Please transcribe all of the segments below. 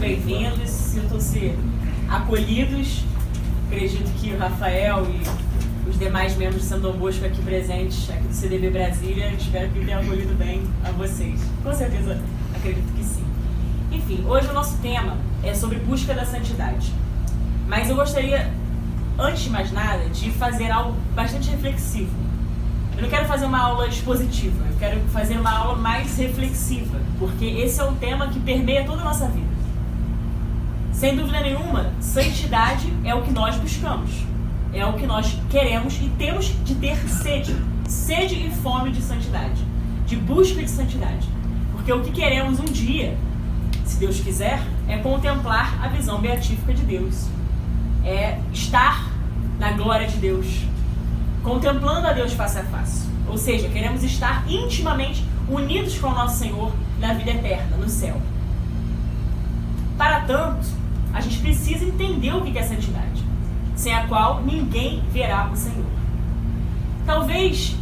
bem-vindos, sintam-se acolhidos. Acredito que o Rafael e os demais membros de São Dom Bosco aqui presentes, aqui do CDB Brasília, espero que tenham acolhido bem a vocês. Com certeza, acredito que sim. Enfim, hoje o nosso tema é sobre busca da santidade. Mas eu gostaria, antes de mais nada, de fazer algo bastante reflexivo. Eu não quero fazer uma aula expositiva, eu quero fazer uma aula mais reflexiva, porque esse é um tema que permeia toda a nossa vida. Sem dúvida nenhuma, santidade é o que nós buscamos, é o que nós queremos e temos de ter sede e fome de santidade, de busca de santidade. Porque o que queremos um dia, se Deus quiser, é contemplar a visão beatífica de Deus, é estar na glória de Deus, contemplando a Deus face a face. Ou seja, queremos estar intimamente unidos com o nosso Senhor na vida eterna, no céu. Para tanto, a gente precisa entender o que é santidade, sem a qual ninguém verá o Senhor. Talvez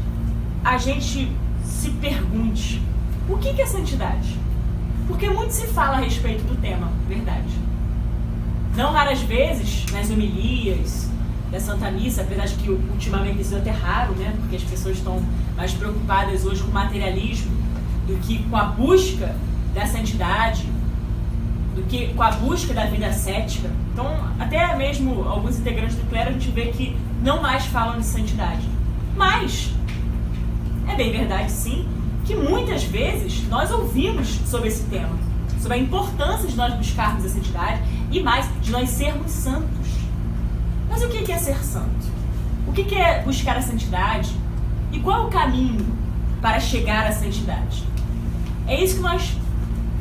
a gente se pergunte, o que é santidade? Porque muito se fala a respeito do tema, verdade. Não raras vezes, nas homilias da Santa Missa, apesar de que ultimamente isso é até raro, né? Porque as pessoas estão mais preocupadas hoje com o materialismo do que com a busca da santidade, do que com a busca da vida ascética. Então, até mesmo alguns integrantes do clero, a gente vê que não mais falam de santidade. Mas, é bem verdade sim, que muitas vezes nós ouvimos sobre esse tema, sobre a importância de nós buscarmos a santidade e mais, de nós sermos santos. Mas o que é ser santo? O que é buscar a santidade? E qual é o caminho para chegar à santidade? É isso que nós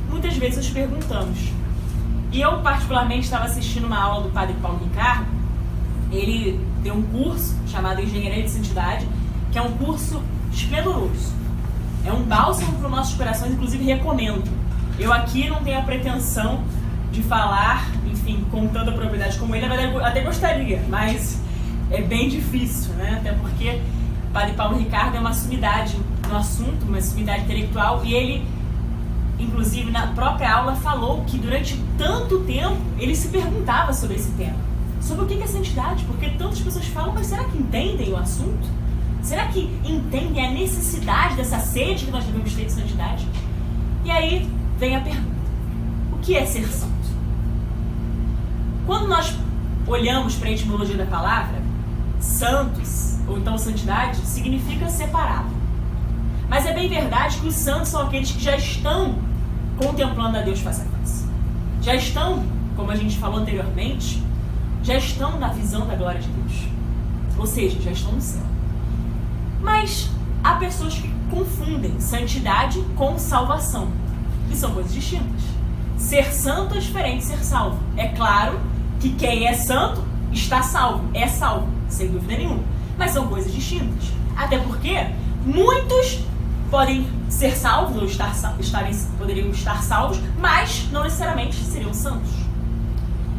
muitas vezes nos perguntamos. E eu particularmente estava assistindo uma aula do Padre Paulo Ricardo. Ele deu um curso chamado Engenharia de Santidade, que é um curso esplendoroso. É um bálsamo para os nossos corações, inclusive recomendo. Eu aqui não tenho a pretensão de falar, enfim, com tanta propriedade como ele. Na verdade, eu até gostaria, mas é bem difícil, né? Até porque o Padre Paulo Ricardo é uma sumidade no assunto, uma sumidade intelectual, e ele, inclusive, na própria aula, falou que durante tanto tempo ele se perguntava sobre esse tema. Sobre o que é santidade, porque tantas pessoas falam, mas será que entendem o assunto? Será que entendem a necessidade dessa sede que nós devemos ter de santidade? E aí vem a pergunta, o que é ser santo? Quando nós olhamos para a etimologia da palavra, santos, ou então santidade, significa separado. Mas é bem verdade que os santos são aqueles que já estão contemplando a Deus face a face. Já estão, como a gente falou anteriormente, já estão na visão da glória de Deus. Ou seja, já estão no céu. Mas há pessoas que confundem santidade com salvação, que são coisas distintas. Ser santo é diferente de ser salvo. É claro que quem é santo está salvo, é salvo, sem dúvida nenhuma. Mas são coisas distintas. Até porque muitos podem ser salvos ou poderiam estar salvos, mas não necessariamente seriam santos.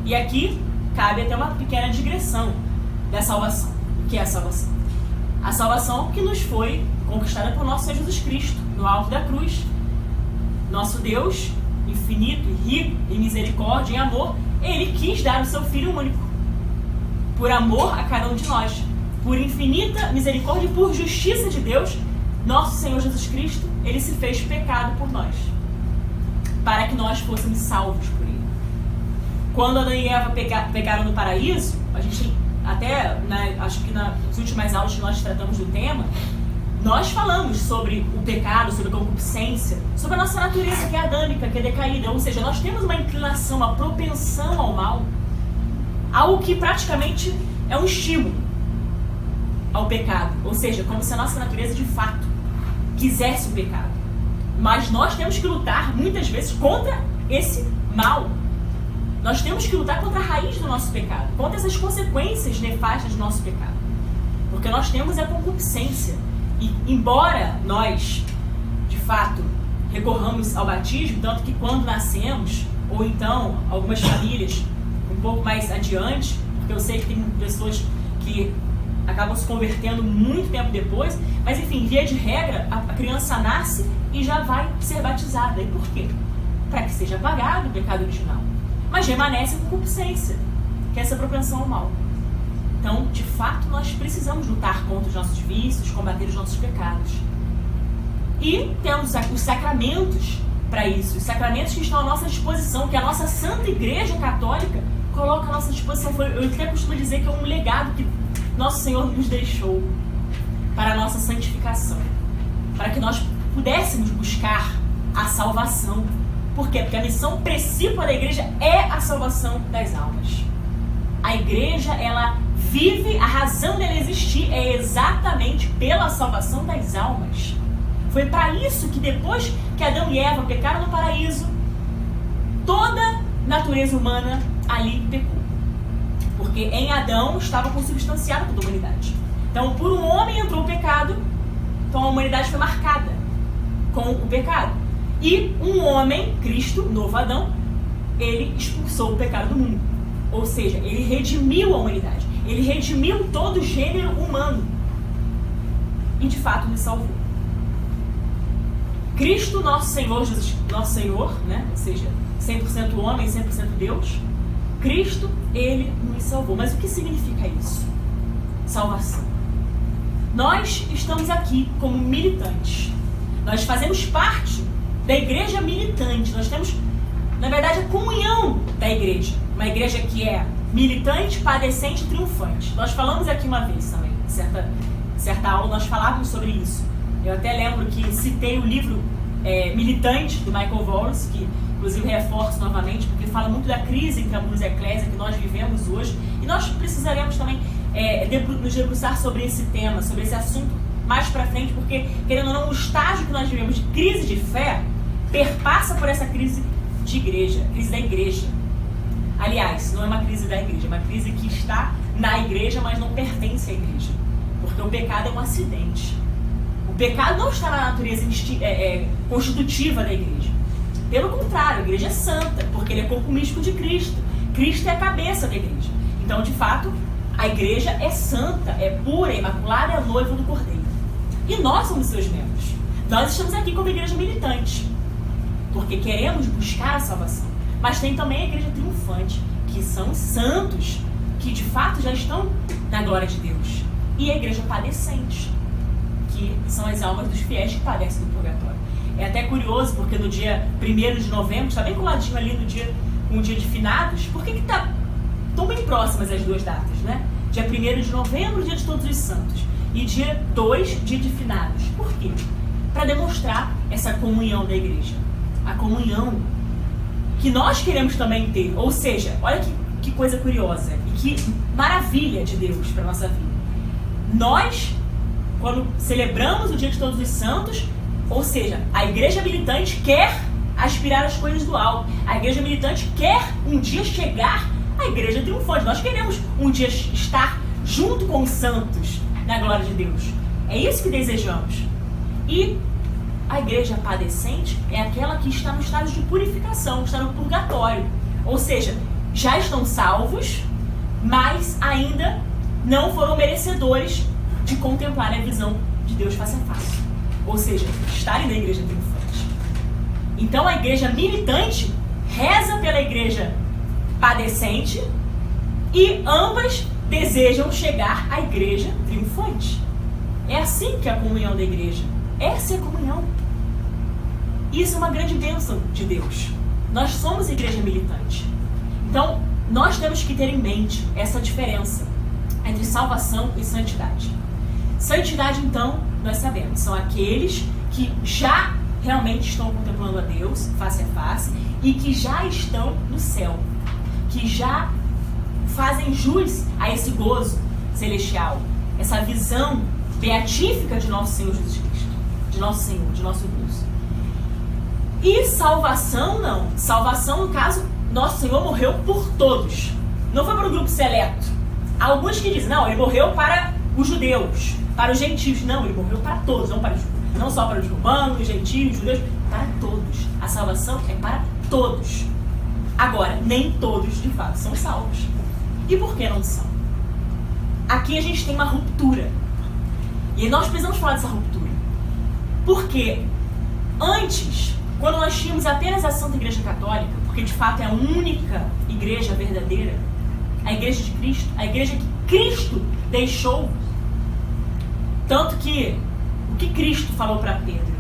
E aqui cabe até uma pequena digressão da salvação. O que é a salvação? A salvação que nos foi conquistada por nosso Senhor Jesus Cristo, no alto da cruz. Nosso Deus, infinito, rico em misericórdia e amor, Ele quis dar o seu Filho único, por amor a cada um de nós, por infinita misericórdia e por justiça de Deus. Nosso Senhor Jesus Cristo, Ele se fez pecado por nós, para que nós fôssemos salvos por Ele. Quando Adão e Eva pecaram no paraíso, a gente até, acho que nas últimas aulas que nós tratamos do tema, nós falamos sobre o pecado, sobre a concupiscência, sobre a nossa natureza que é adâmica, que é decaída. Ou seja, nós temos uma inclinação, uma propensão ao mal, algo que praticamente é um estímulo ao pecado. Ou seja, como se a nossa natureza de fato quisesse o pecado. Mas nós temos que lutar muitas vezes contra esse mal. Nós temos que lutar contra a raiz do nosso pecado, contra essas consequências nefastas do nosso pecado. Porque nós temos a concupiscência. E embora nós, de fato, recorramos ao batismo, tanto que quando nascemos, ou então algumas famílias um pouco mais adiante, porque eu sei que tem pessoas que acabam se convertendo muito tempo depois, mas enfim, via de regra, a criança nasce e já vai ser batizada. E por quê? Para que seja apagado o pecado original. mas remanesce a concupiscência, que é essa propensão ao mal. Então, de fato, nós precisamos lutar contra os nossos vícios, combater os nossos pecados. E temos os sacramentos para isso, os sacramentos que estão à nossa disposição, que a nossa Santa Igreja Católica coloca à nossa disposição. Eu até costumo dizer que é um legado que nosso Senhor nos deixou para a nossa santificação, para que nós pudéssemos buscar a salvação. Por quê? Porque a missão principal da igreja é a salvação das almas. A igreja, ela vive, a razão dela existir é exatamente pela salvação das almas. Foi para isso que depois que Adão e Eva pecaram no paraíso, toda natureza humana ali pecou. Porque em Adão estava consubstanciada toda a humanidade. Então, por um homem entrou o pecado, então a humanidade foi marcada com o pecado. E um homem, Cristo, novo Adão, ele expulsou o pecado do mundo. Ou seja, ele redimiu a humanidade. Ele redimiu todo o gênero humano. E de fato nos salvou. Cristo, nosso Senhor, Jesus, nosso Senhor, né? Ou seja, 100% homem, 100% Deus. Cristo, ele nos salvou. Mas o que significa isso? Salvação. Nós estamos aqui como militantes. Nós fazemos parte da igreja militante. Nós temos, na verdade, a comunhão da igreja. Uma igreja que é militante, padecente e triunfante. Nós falamos aqui uma vez também, certa aula nós falávamos sobre isso. Eu até lembro que citei o livro Militante, do Michael Voss, que inclusive reforço novamente, porque fala muito da crise entre a Amoris e a Eclésia que nós vivemos hoje. E nós precisaremos também nos debruçar sobre esse tema, sobre esse assunto mais pra frente, porque, querendo ou não, o estágio que nós vivemos de crise de fé perpassa por essa crise de igreja, crise da igreja. Aliás, não é uma crise da igreja, é uma crise que está na igreja, mas não pertence à igreja. Porque o pecado é um acidente. O pecado não está na natureza constitutiva da igreja. Pelo contrário, a igreja é santa, porque ele é corpo místico de Cristo. Cristo é a cabeça da igreja. Então, de fato, a igreja é santa, é pura, é imaculada, é a noiva do Cordeiro. E nós somos seus membros. Nós estamos aqui como igreja militante, porque queremos buscar a salvação. Mas tem também a igreja triunfante, que são os santos, que de fato já estão na glória de Deus. E a igreja padecente, que são as almas dos fiéis que padecem do purgatório. É até curioso, porque no dia 1º de novembro, está bem coladinho ali com o dia de finados. Por que está tão bem próximas as duas datas, né? Dia 1º de novembro, dia de Todos os Santos. E dia 2, dia de finados. Por quê? Para demonstrar essa comunhão da igreja. A comunhão que nós queremos também ter. Ou seja, olha que coisa curiosa e que maravilha de Deus para a nossa vida. Nós, quando celebramos o dia de Todos os Santos, ou seja, a igreja militante quer aspirar às coisas do alto. A igreja militante quer um dia chegar à igreja triunfante. Nós queremos um dia estar junto com os santos na glória de Deus. É isso que desejamos. E a igreja padecente é aquela que está no estágio de purificação, está no purgatório. Ou seja, já estão salvos, mas ainda não foram merecedores de contemplar a visão de Deus face a face. Ou seja, estarem na igreja triunfante. Então a igreja militante reza pela igreja padecente e ambas desejam chegar à igreja triunfante. É assim que é a comunhão da igreja. Essa é a comunhão. Isso é uma grande bênção de Deus. Nós somos igreja militante. Então, nós temos que ter em mente essa diferença entre salvação e santidade. Santidade, então, nós sabemos, são aqueles que já realmente estão contemplando a Deus face a face e que já estão no céu, que já fazem jus a esse gozo celestial, essa visão beatífica de nosso Senhor Jesus Cristo, de nosso Senhor, de nosso Deus. E salvação, não. Salvação, no caso, nosso Senhor morreu por todos. Não foi para um grupo seleto. Há alguns que dizem, não, ele morreu para os judeus, para os gentios. Não, ele morreu para todos, não só para os romanos, os gentios, os judeus, para todos. A salvação é para todos. Agora, nem todos, de fato, são salvos. E por que não são? Aqui a gente tem uma ruptura. E nós precisamos falar dessa ruptura. Porque antes, quando nós tínhamos apenas a Santa Igreja Católica, porque de fato é a única igreja verdadeira, a igreja de Cristo, a igreja que Cristo deixou. Tanto que, o que Cristo falou para Pedro?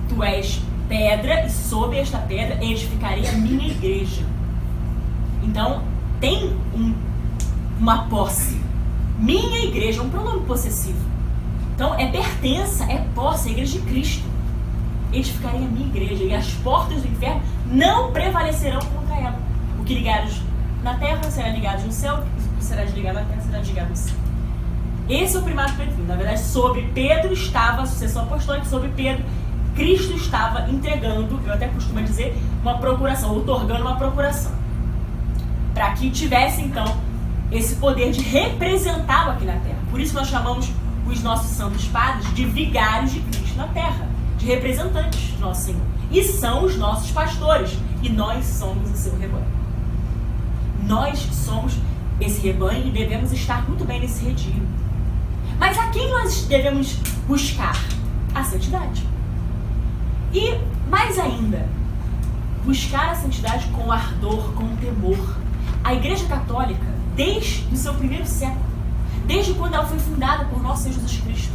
Tu és pedra, e sob esta pedra edificarei a minha igreja. Então, tem uma posse. Minha igreja, um pronome possessivo. Então, é pertença, é posse, é a igreja de Cristo. Edificarei a minha igreja, e as portas do inferno não prevalecerão contra ela. O que ligados na terra será ligado no céu, o que será desligado na terra será desligado no céu. Esse é o primário perfil. Na verdade, sobre Pedro estava a sucessão apostólica, sobre Pedro, Cristo estava entregando, eu até costumo dizer, uma procuração, outorgando uma procuração. Para que tivesse, então, esse poder de representá-lo aqui na terra. Por isso nós chamamos os nossos santos padres de vigários de Cristo na terra, de representantes do nosso Senhor. E são os nossos pastores, e nós somos o seu rebanho. Nós somos esse rebanho e devemos estar muito bem nesse redil. Mas a quem nós devemos buscar? A santidade. E, mais ainda, buscar a santidade com ardor, com temor. A Igreja Católica, desde o seu primeiro século, desde quando ela foi fundada por nosso Senhor Jesus Cristo,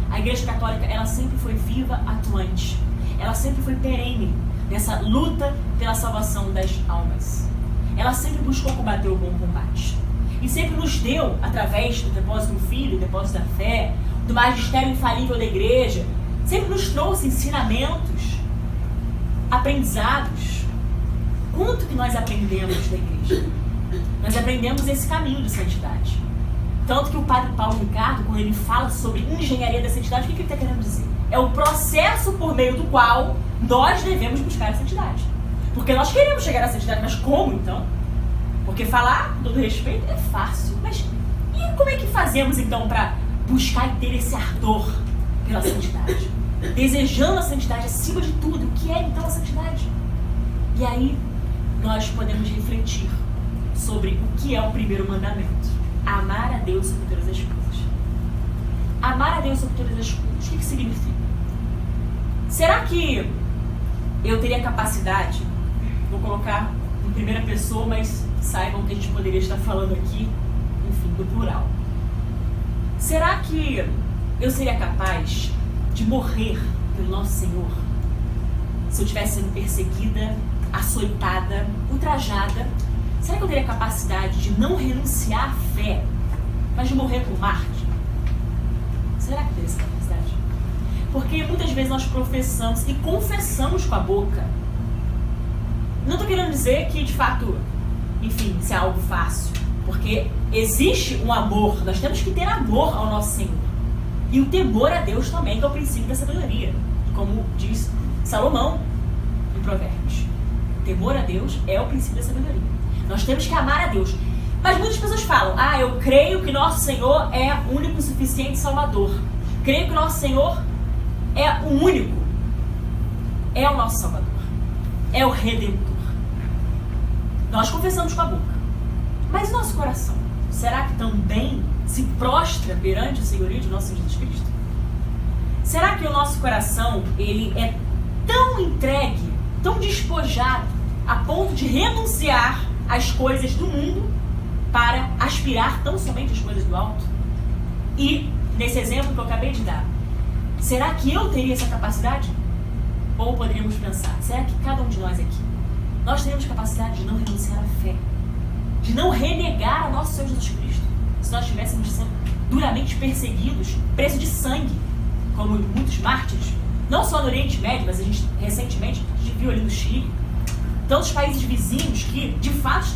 a Igreja Católica, ela sempre foi viva, atuante. Ela sempre foi perene nessa luta pela salvação das almas. Ela sempre buscou combater o bom combate. E sempre nos deu, através do depósito do Filho, do depósito da fé, do magistério infalível da Igreja, sempre nos trouxe ensinamentos, aprendizados. Quanto que nós aprendemos da Igreja? Nós aprendemos esse caminho de santidade. Tanto que o Padre Paulo Ricardo, quando ele fala sobre engenharia da santidade, o que ele está querendo dizer? É o processo por meio do qual nós devemos buscar a santidade. Porque nós queremos chegar à santidade, mas como então? Porque falar, com todo respeito, é fácil. Mas e como é que fazemos então para buscar e ter esse ardor pela santidade? Desejando a santidade acima de tudo. O que é então a santidade? E aí nós podemos refletir sobre o que é o primeiro mandamento. Amar a Deus sobre todas as coisas. Amar a Deus sobre todas as coisas. O que significa? Será que eu teria capacidade, vou colocar em primeira pessoa, mas saibam que a gente poderia estar falando aqui, enfim, do plural. Será que eu seria capaz de morrer pelo nosso Senhor se eu estivesse sendo perseguida, açoitada, ultrajada? Será que eu teria capacidade de não renunciar à fé, mas de morrer por mártir? Será que eu teria essa capacidade? Porque muitas vezes nós professamos e confessamos com a boca. Não estou querendo dizer que, de fato, enfim, isso é algo fácil. Porque existe um amor, nós temos que ter amor ao nosso Senhor. E o temor a Deus também, que é o princípio da sabedoria. Como diz Salomão em Provérbios. O temor a Deus é o princípio da sabedoria. Nós temos que amar a Deus. Mas muitas pessoas falam, eu creio que nosso Senhor é o único e suficiente Salvador. Creio que nosso Senhor é o único. É o nosso Salvador. É o Redentor. Nós confessamos com a boca. Mas o nosso coração, será que também se prostra perante o senhorio de nosso Senhor Jesus Cristo? Será que o nosso coração, ele é tão entregue, tão despojado, a ponto de renunciar às coisas do mundo para aspirar tão somente às coisas do alto? E, nesse exemplo que eu acabei de dar, será que eu teria essa capacidade? Ou poderíamos pensar, será que cada um de nós aqui, nós teríamos capacidade de não renunciar à fé, de não renegar a nosso Senhor Jesus Cristo, se nós estivéssemos sendo duramente perseguidos, preço de sangue, como muitos mártires, não só no Oriente Médio, mas recentemente a gente viu ali no Chile, tantos países vizinhos que, de fato,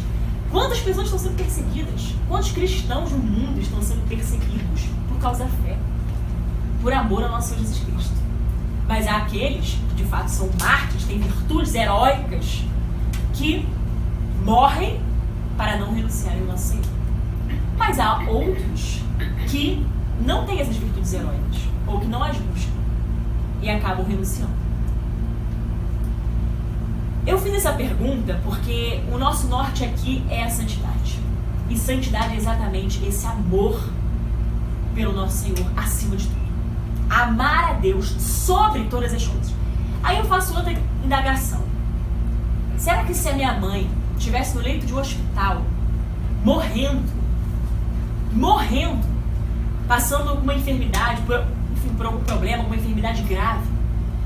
quantas pessoas estão sendo perseguidas, quantos cristãos no mundo estão sendo perseguidos por causa da fé, por amor ao nosso Senhor Jesus Cristo. Mas há aqueles que de fato são mártires, têm virtudes heróicas, que morrem para não renunciarem ao nosso Senhor. Mas há outros que não têm essas virtudes heróicas, ou que não as buscam, e acabam renunciando. Eu fiz essa pergunta porque o nosso norte aqui é a santidade. E santidade é exatamente esse amor pelo nosso Senhor acima de tudo. Amar a Deus sobre todas as coisas. Aí eu faço outra indagação. Será que se a minha mãe estivesse no leito de um hospital, morrendo, passando alguma enfermidade, por algum problema, alguma enfermidade grave,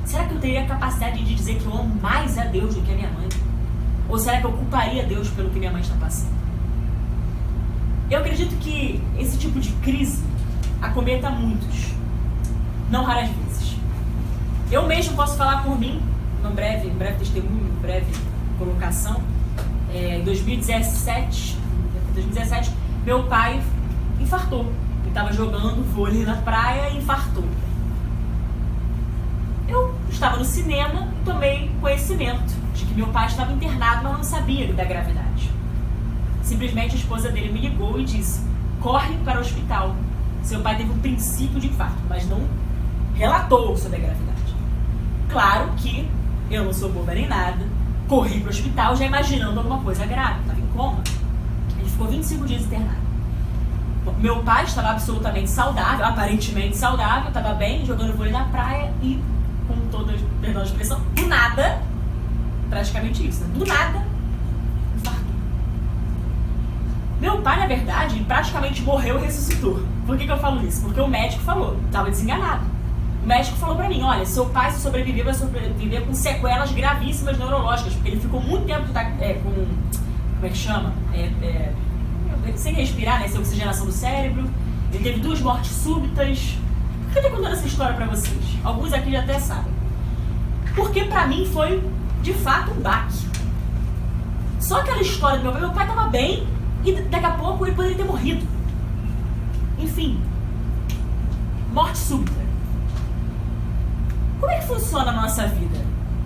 será que eu teria a capacidade de dizer que eu amo mais a Deus do que a minha mãe? Ou será que eu culparia Deus pelo que minha mãe está passando? Eu acredito que esse tipo de crise acometa muitos, não raras vezes. Eu mesmo posso falar por mim, um breve testemunho, breve colocação. Em 2017, meu pai infartou. Ele estava jogando vôlei na praia e infartou. Eu estava no cinema e tomei conhecimento de que meu pai estava internado, mas não sabia da gravidade. Simplesmente a esposa dele me ligou e disse: corre para o hospital. Seu pai teve um princípio de infarto, mas não relatou sobre a gravidade. Claro que eu não sou boba nem nada. Corri para o hospital já imaginando alguma coisa grave. Estava em coma. Ele ficou 25 dias internado. Meu pai estava absolutamente saudável, aparentemente saudável, estava bem, jogando vôlei na praia e, com toda, perdão a expressão, do nada, praticamente isso, né? Do nada, infartou. Meu pai, na verdade, praticamente morreu e ressuscitou. Por que eu falo isso? Porque o médico falou, estava desenganado. O médico falou pra mim: olha, seu pai, se sobreviver, vai sobreviver com sequelas gravíssimas neurológicas, porque ele ficou muito tempo com, como é que chama? Sem respirar, né? Sem oxigenação do cérebro. Ele teve 2 mortes súbitas. Por que eu tô contando essa história pra vocês? Alguns aqui já até sabem. Porque pra mim foi, de fato, um baque. Só aquela história do meu pai tava bem e daqui a pouco ele poderia ter morrido. Enfim, morte súbita. Como é que funciona a nossa vida?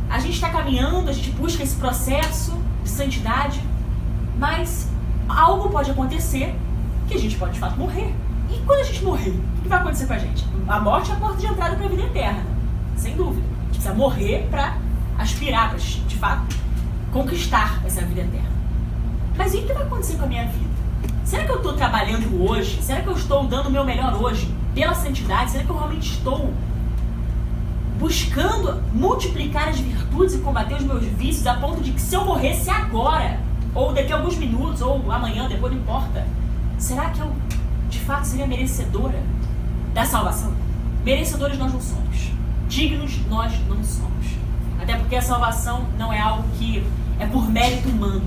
A gente está caminhando, a gente busca esse processo de santidade, mas algo pode acontecer que a gente pode de fato morrer. E quando a gente morrer, o que vai acontecer com a gente? A morte é a porta de entrada para a vida eterna, sem dúvida. A gente precisa morrer para aspirar, para de fato conquistar essa vida eterna. Mas e o que vai acontecer com a minha vida? Será que eu estou trabalhando hoje? Será que eu estou dando o meu melhor hoje pela santidade? Será que eu realmente estou buscando multiplicar as virtudes e combater os meus vícios a ponto de que se eu morresse agora, ou daqui a alguns minutos, ou amanhã, depois, não importa, será que eu de fato seria merecedora da salvação? Merecedores nós não somos. Dignos nós não somos. Até porque a salvação não é algo que é por mérito humano.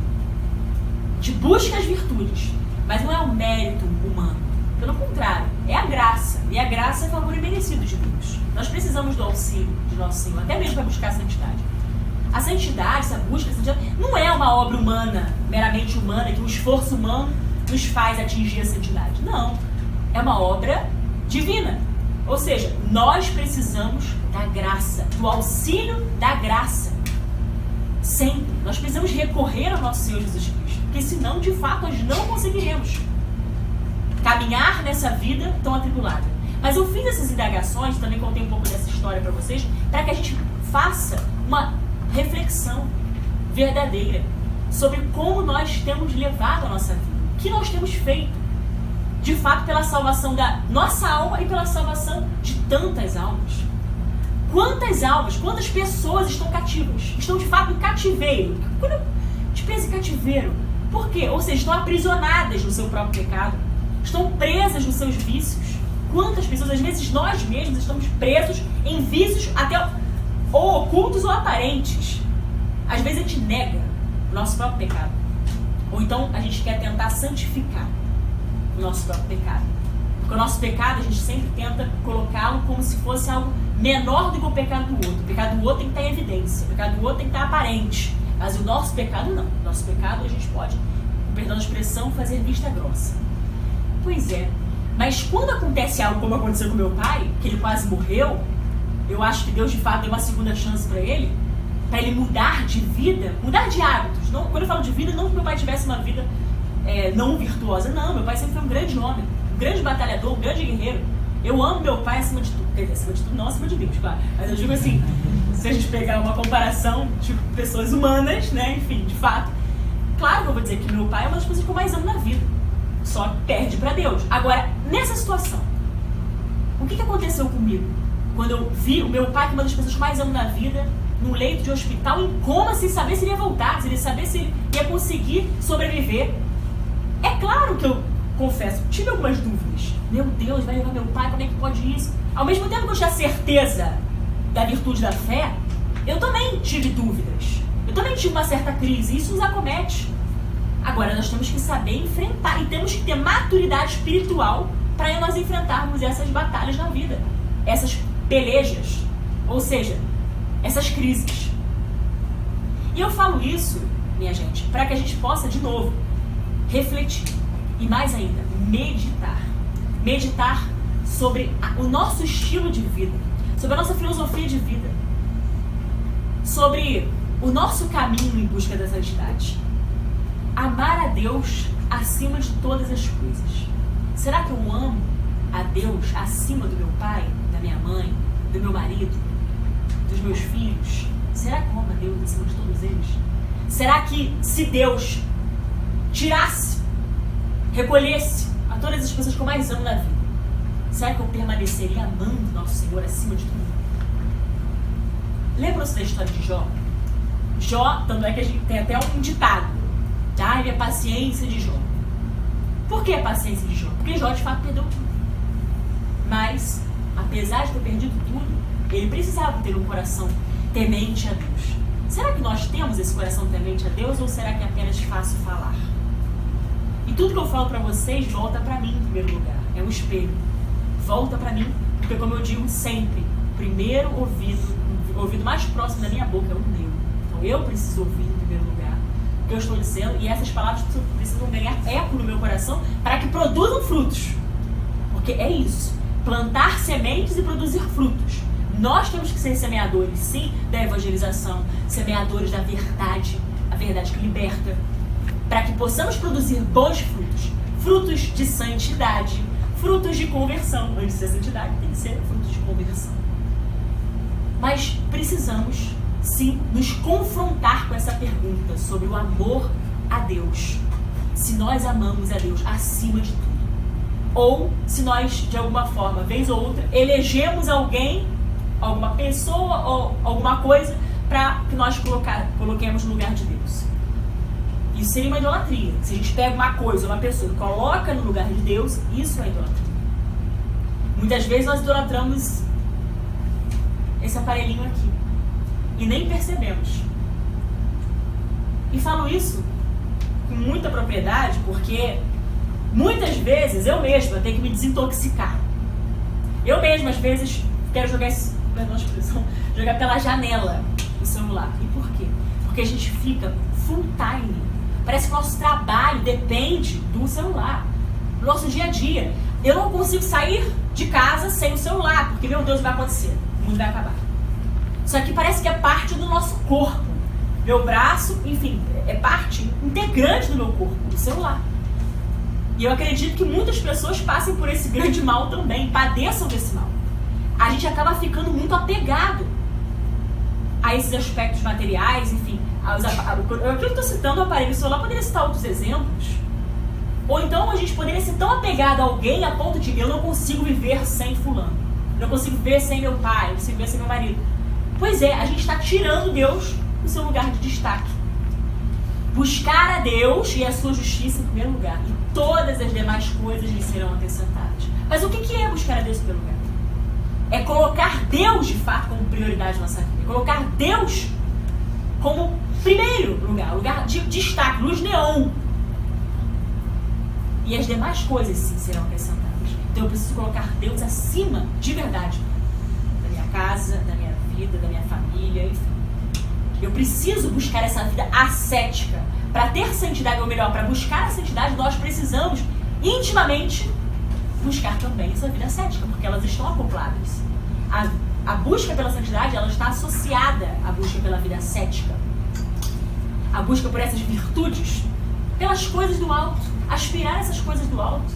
A gente busca as virtudes, mas não é um mérito humano. Pelo contrário, é a graça. E a graça é favor imerecido de Deus. Nós precisamos do auxílio de nosso Senhor, até mesmo para buscar a santidade. A santidade, essa busca, a santidade, não é uma obra humana, meramente humana, que um esforço humano nos faz atingir a santidade. Não. É uma obra divina. Ou seja, nós precisamos da graça, do auxílio da graça. Sempre. Nós precisamos recorrer ao nosso Senhor Jesus Cristo. Porque senão, de fato, nós não conseguiremos caminhar nessa vida tão atribulada. Mas eu fiz essas indagações, também contei um pouco dessa história para vocês, para que a gente faça uma reflexão verdadeira sobre como nós temos levado a nossa vida, o que nós temos feito, de fato, pela salvação da nossa alma e pela salvação de tantas almas. Quantas almas, quantas pessoas estão cativas, estão de fato em cativeiro? Quando eu te penso em cativeiro, por quê? Ou seja, estão aprisionadas no seu próprio pecado, estão presas nos seus vícios. Quantas pessoas, às vezes nós mesmos, estamos presos em vícios até ou ocultos ou aparentes. Às vezes a gente nega o nosso próprio pecado. Ou então a gente quer tentar santificar o nosso próprio pecado. Porque o nosso pecado a gente sempre tenta colocá-lo como se fosse algo menor do que o pecado do outro. O pecado do outro tem que estar em evidência, o pecado do outro tem que estar aparente. Mas o nosso pecado não. O nosso pecado a gente pode, com perdão da expressão, fazer vista grossa. Pois é. Mas quando acontece algo como aconteceu com meu pai, que ele quase morreu, eu acho que Deus de fato deu uma segunda chance para ele mudar de vida, mudar de hábitos. Não, quando eu falo de vida, não que meu pai tivesse uma vida não virtuosa. Não, meu pai sempre foi um grande homem, um grande batalhador, um grande guerreiro. Eu amo meu pai acima de tudo. Quer dizer, acima de tudo não, acima de Deus, claro. Mas eu digo assim, se a gente pegar uma comparação de pessoas humanas, né, enfim, de fato, claro que eu vou dizer que meu pai é uma das pessoas que eu mais amo na vida. Só perde para Deus. Agora, nessa situação, o que aconteceu comigo? Quando eu vi o meu pai, que é uma das pessoas que mais amo na vida, num leito de hospital em coma sem saber se ele ia voltar, sem saber se ele ia conseguir sobreviver. É claro que eu confesso, tive algumas dúvidas. Meu Deus, vai levar meu pai, como é que pode isso? Ao mesmo tempo que eu tinha certeza da virtude da fé, eu também tive dúvidas. Eu também tive uma certa crise, isso nos acomete. Agora, nós temos que saber enfrentar e temos que ter maturidade espiritual para nós enfrentarmos essas batalhas na vida, essas pelejas, ou seja, essas crises. E eu falo isso, minha gente, para que a gente possa, de novo, refletir e mais ainda, meditar. Meditar sobre o nosso estilo de vida, sobre a nossa filosofia de vida, sobre o nosso caminho em busca da santidade. Amar a Deus acima de todas as coisas. Será que eu amo a Deus acima do meu pai, da minha mãe, do meu marido, dos meus filhos? Será que eu amo a Deus acima de todos eles? Será que se Deus tirasse, recolhesse a todas as pessoas que eu mais amo na vida, será que eu permaneceria amando nosso Senhor acima de tudo? Lembram-se da história de Jó? Jó, tanto é que a gente tem até um ditado. Ai, a paciência de Jó. Por que a paciência de Jó? Porque Jó de fato perdeu tudo. Mas, apesar de ter perdido tudo, ele precisava ter um coração temente a Deus. Será que nós temos esse coração temente a Deus ou será que é apenas fácil falar? E tudo que eu falo pra vocês volta pra mim em primeiro lugar. É um espelho. Volta pra mim, porque como eu digo sempre, o primeiro o ouvido mais próximo da minha boca é o meu. Então eu preciso ouvir em primeiro lugar o que eu estou dizendo e essas palavras precisam ganhar eco no meu coração para que produzam frutos. Porque é isso. Plantar sementes e produzir frutos. Nós temos que ser semeadores, sim, da evangelização, semeadores da verdade, a verdade que liberta, para que possamos produzir bons frutos, frutos de santidade, frutos de conversão. Antes de ser santidade, tem que ser frutos de conversão. Mas precisamos, sim, nos confrontar com essa pergunta sobre o amor a Deus. Se nós amamos a Deus acima de tudo. Ou se nós, de alguma forma, vez ou outra, elegemos alguém, alguma pessoa ou alguma coisa para que nós coloquemos no lugar de Deus. Isso seria uma idolatria. Se a gente pega uma coisa, uma pessoa e coloca no lugar de Deus, isso é idolatria. Muitas vezes nós idolatramos esse aparelhinho aqui e nem percebemos. E falo isso com muita propriedade porque muitas vezes eu mesma tenho que me desintoxicar. Eu mesma às vezes quero jogar jogar pela janela o celular. E por quê? Porque a gente fica full time. Parece que o nosso trabalho depende do celular. No nosso dia a dia. Eu não consigo sair de casa sem o celular, porque, meu Deus, vai acontecer. O mundo vai acabar. Isso aqui parece que é parte do nosso corpo. Meu braço, enfim, é parte integrante do meu corpo, o celular. E eu acredito que muitas pessoas passem por esse grande mal também, padeçam desse mal. A gente acaba ficando muito apegado a esses aspectos materiais, enfim. Eu estou citando o aparelho celular, poderia citar outros exemplos. Ou então a gente poderia ser tão apegado a alguém a ponto de eu não consigo viver sem fulano. Eu não consigo viver sem meu pai, eu não consigo viver sem meu marido. Pois é, a gente está tirando Deus do seu lugar de destaque. Buscar a Deus e a sua justiça em primeiro lugar. E todas as demais coisas lhe serão acrescentadas. Mas o que é buscar a Deus em primeiro lugar? É colocar Deus, de fato, como prioridade na nossa vida. É colocar Deus como primeiro lugar de destaque, luz neon. E as demais coisas, sim, serão acrescentadas. Então eu preciso colocar Deus acima, de verdade, da minha casa, da minha vida, da minha família, enfim. Eu preciso buscar essa vida ascética. Para ter santidade, ou melhor, para buscar a santidade, nós precisamos intimamente buscar também essa vida ascética, porque elas estão acopladas. A busca pela santidade, ela está associada à busca pela vida ascética. A busca por essas virtudes, pelas coisas do alto, aspirar essas coisas do alto.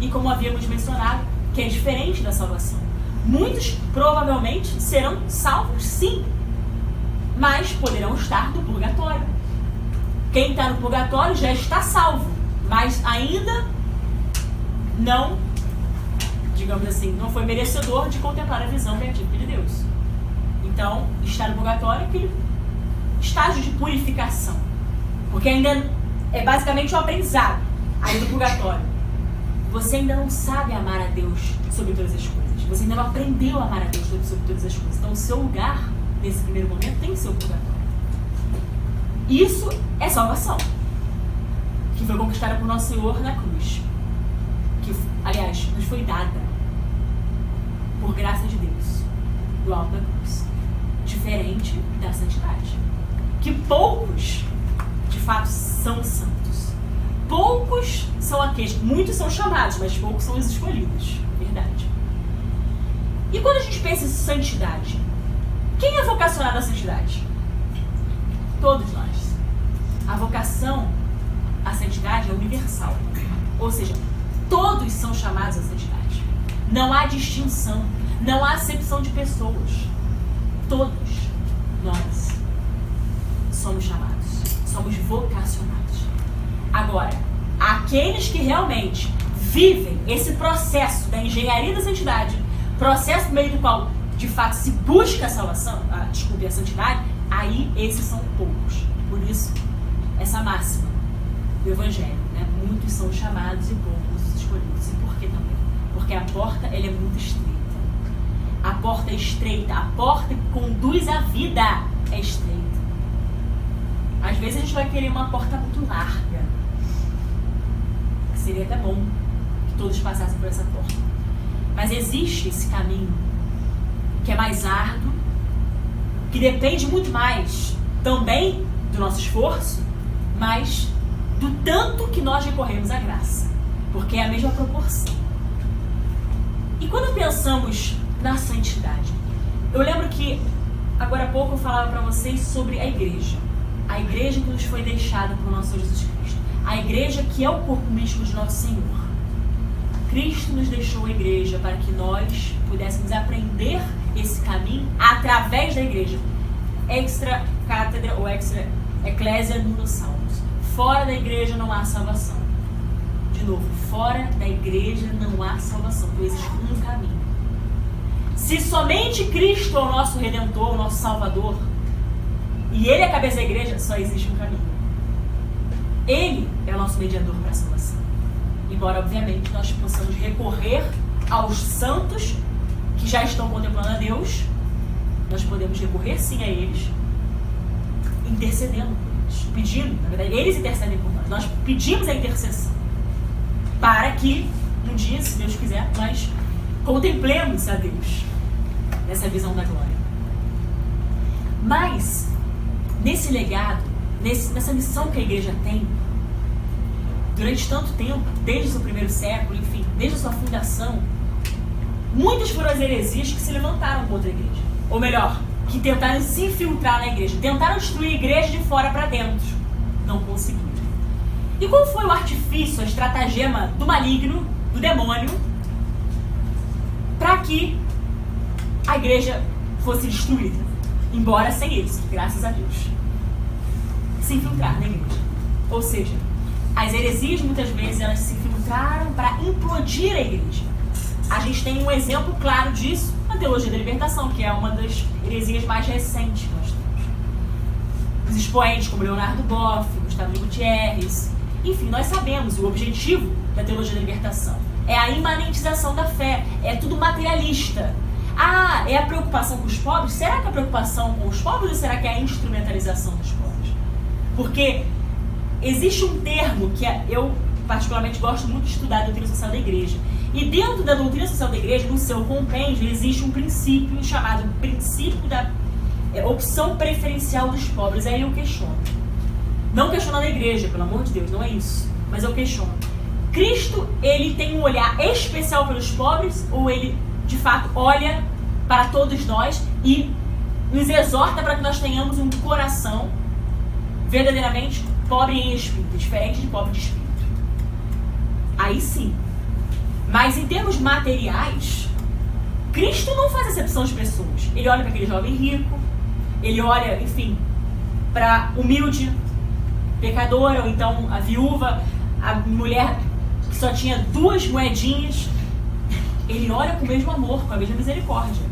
E como havíamos mencionado, que é diferente da salvação. Muitos provavelmente serão salvos, sim, mas poderão estar no purgatório. Quem está no purgatório já está salvo, mas ainda não, digamos assim, não foi merecedor de contemplar a visão beatífica de Deus. Então, estar no purgatório é aquele estágio de purificação. Porque ainda é basicamente um aprendizado aí do purgatório. Você ainda não sabe amar a Deus sobre todas as coisas. Você ainda não aprendeu a amar a Deus sobre todas as coisas. Então, o seu lugar, nesse primeiro momento, tem que ser o purgatório. Isso é salvação, que foi conquistada por Nosso Senhor na cruz. Que, aliás, nos foi dada por graça de Deus, do alto da cruz. Diferente da santidade. Que poucos, de fato, são santos. Poucos são aqueles, muitos são chamados, mas poucos são os escolhidos. Verdade. E quando a gente pensa em santidade, quem é vocacionado à santidade? Todos nós. A vocação à santidade é universal. Ou seja, todos são chamados à santidade. Não há distinção, não há acepção de pessoas. Todos nós somos chamados, somos vocacionados. Agora, aqueles que realmente vivem esse processo da engenharia da santidade, processo por meio do qual de fato se busca a salvação, a santidade, aí esses são poucos. Por isso, essa máxima do Evangelho, né? Muitos são chamados e poucos escolhidos. E por que também? Porque a porta, ela é muito estreita. A porta é estreita, a porta que conduz à vida é estreita. Às vezes a gente vai querer uma porta muito larga. Seria até bom que todos passassem por essa porta. Mas existe esse caminho que é mais árduo, que depende muito mais também do nosso esforço, mas do tanto que nós recorremos à graça. Porque é a mesma proporção. E quando pensamos na santidade, eu lembro que agora há pouco eu falava para vocês sobre a igreja. A igreja que nos foi deixada por nosso Senhor Jesus Cristo. A igreja que é o corpo místico de nosso Senhor. Cristo nos deixou a igreja para que nós pudéssemos aprender esse caminho através da igreja. Extra cátedra ou extra eclésia nulla salvus. Fora da igreja não há salvação. De novo, fora da igreja não há salvação. Então existe um caminho. Se somente Cristo é o nosso Redentor, o nosso Salvador, e Ele é a cabeça da igreja, só existe um caminho. Ele é o nosso mediador para a salvação. Embora, obviamente, nós possamos recorrer aos santos que já estão contemplando a Deus, nós podemos recorrer sim a eles, intercedendo por eles, pedindo, na verdade, eles intercedem por nós. Nós pedimos a intercessão para que, um dia, se Deus quiser, nós contemplemos a Deus nessa visão da glória. Mas, nesse legado, nessa missão que a igreja tem, durante tanto tempo, desde o seu primeiro século, enfim, desde a sua fundação, muitas foram as heresias que se levantaram contra a igreja. Ou melhor, que tentaram se infiltrar na igreja, tentaram destruir a igreja de fora para dentro. Não conseguiram. E qual foi o artifício, a estratagema do maligno, do demônio, para que a igreja fosse destruída? Embora sem eles, graças a Deus. Se infiltrar na igreja. Ou seja, as heresias muitas vezes elas se infiltraram para implodir a igreja. A gente tem um exemplo claro disso na teologia da libertação, que é uma das heresias mais recentes que nós temos. Os expoentes como Leonardo Boff, Gustavo de Gutierrez, enfim, nós sabemos o objetivo da teologia da libertação. É a imanentização da fé, é tudo materialista. Ah, é a preocupação com os pobres? Será que é a preocupação com os pobres ou será que é a instrumentalização dos pobres? Porque existe um termo que eu particularmente gosto muito de estudar, a doutrina social da igreja. E dentro da doutrina social da igreja, no seu compêndio, existe um princípio chamado princípio da opção preferencial dos pobres. Aí eu questiono. Não questionando a igreja, pelo amor de Deus, não é isso. Mas eu questiono. Cristo, ele tem um olhar especial pelos pobres ou ele, de fato, olha para todos nós e nos exorta para que nós tenhamos um coração verdadeiramente pobre em espírito, diferente de pobre de espírito? Aí sim. Mas em termos materiais, Cristo não faz acepção de pessoas. Ele olha para aquele jovem rico, ele olha, enfim, para humilde pecadora, ou então a viúva, a mulher que só tinha 2 moedinhas. Ele olha com o mesmo amor, com a mesma misericórdia.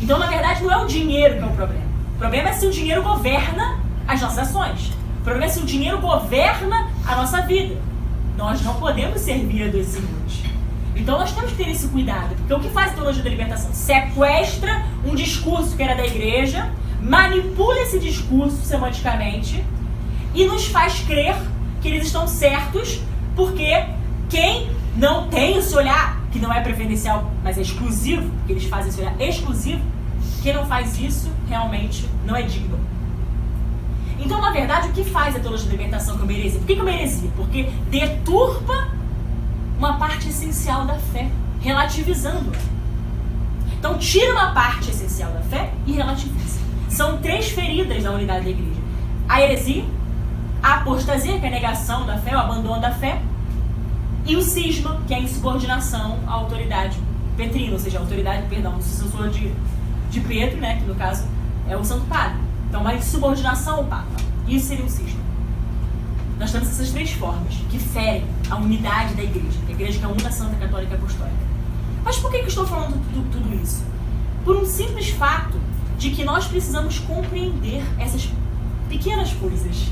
Então, na verdade, não é o dinheiro que é o problema. O problema é se o dinheiro governa as nossas ações. O problema é se o dinheiro governa a nossa vida. Nós não podemos servir a dois senhores. Então nós temos que ter esse cuidado, porque o que faz a teologia da libertação? Sequestra um discurso que era da igreja, manipula esse discurso semanticamente e nos faz crer que eles estão certos, porque quem não tem esse olhar, que não é preferencial, mas é exclusivo, que eles fazem esse olhar exclusivo, quem não faz isso realmente não é digno. Então, na verdade, o que faz a teologia da libertação que é uma heresia? Por que é uma heresia? Porque deturpa uma parte essencial da fé, relativizando-a. Então, tira uma parte essencial da fé e relativiza. São 3 feridas da unidade da igreja. A heresia, a apostasia, que é a negação da fé, o abandono da fé, e o cisma, que é a insubordinação à autoridade petrina, ou seja, a autoridade, perdão, o sucessor de Pedro, né, que no caso é o Santo Padre. Então, uma insubordinação ao Papa. Isso seria um cisma. Nós temos essas 3 formas que ferem a unidade da igreja, a igreja que é una, santa, católica e apostólica. Mas por que eu estou falando tudo isso? Por um simples fato de que nós precisamos compreender essas pequenas coisas,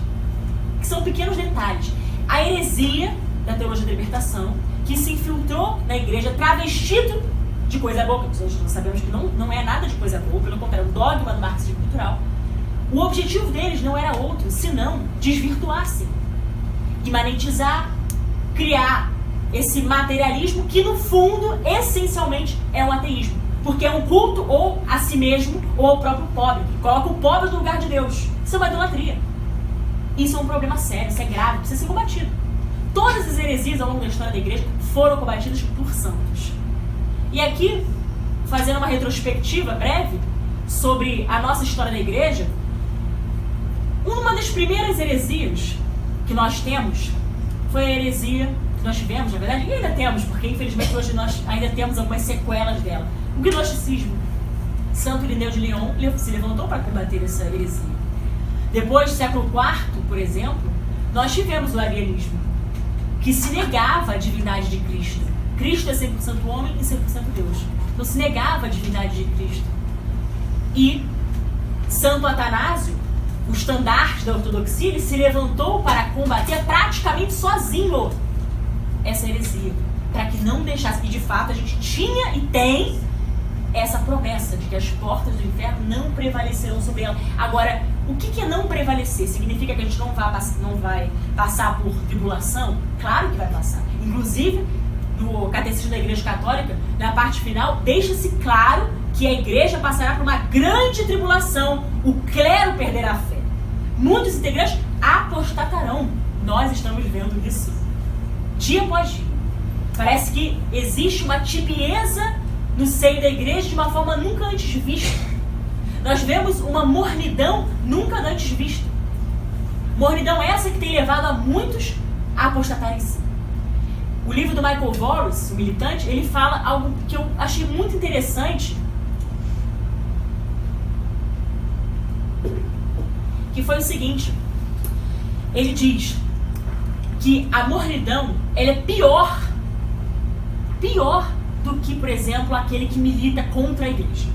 que são pequenos detalhes. A heresia da teologia da libertação, que se infiltrou na igreja travestido de coisa boa, nós sabemos que não é nada de coisa boa, pelo contrário, o dogma do marxismo cultural. O objetivo deles não era outro, senão desvirtuar-se, imanentizar, criar esse materialismo que, no fundo, essencialmente é um ateísmo. Porque é um culto ou a si mesmo ou ao próprio pobre. Coloca o pobre no lugar de Deus. Isso é uma idolatria. Isso é um problema sério, isso é grave, precisa ser combatido. Todas as heresias ao longo da história da igreja foram combatidas por santos. E aqui, fazendo uma retrospectiva breve sobre a nossa história da igreja, uma das primeiras heresias que nós temos foi a heresia que nós tivemos, na verdade, e ainda temos, porque infelizmente hoje nós ainda temos algumas sequelas dela. O gnosticismo. Santo Irineu de Lyon se levantou para combater essa heresia. Depois, do século IV, por exemplo, nós tivemos o arianismo, que se negava a divindade de Cristo. Cristo é 100% homem e 100% Deus. Então se negava a divindade de Cristo. E Santo Atanásio, o estandarte da ortodoxia, ele se levantou para combater praticamente sozinho essa heresia, para que não deixasse. E de fato a gente tinha e tem essa promessa de que as portas do inferno não prevalecerão sobre ela. Agora, o que é não prevalecer? Significa que a gente não vai passar por tribulação? Claro que vai passar. Inclusive, no Catecismo da Igreja Católica, na parte final, deixa-se claro que a igreja passará por uma grande tribulação. O clero perderá a fé. Muitos integrantes apostatarão. Nós estamos vendo isso dia após dia. Parece que existe uma tibieza no seio da igreja de uma forma nunca antes vista. Nós vemos uma mornidão nunca antes vista. Mornidão essa que tem levado a muitos a apostatarem em si. O livro do Michael Voris, o militante, ele fala algo que eu achei muito interessante, que foi o seguinte: ele diz que a mornidão ela é pior do que, por exemplo, aquele que milita contra a igreja.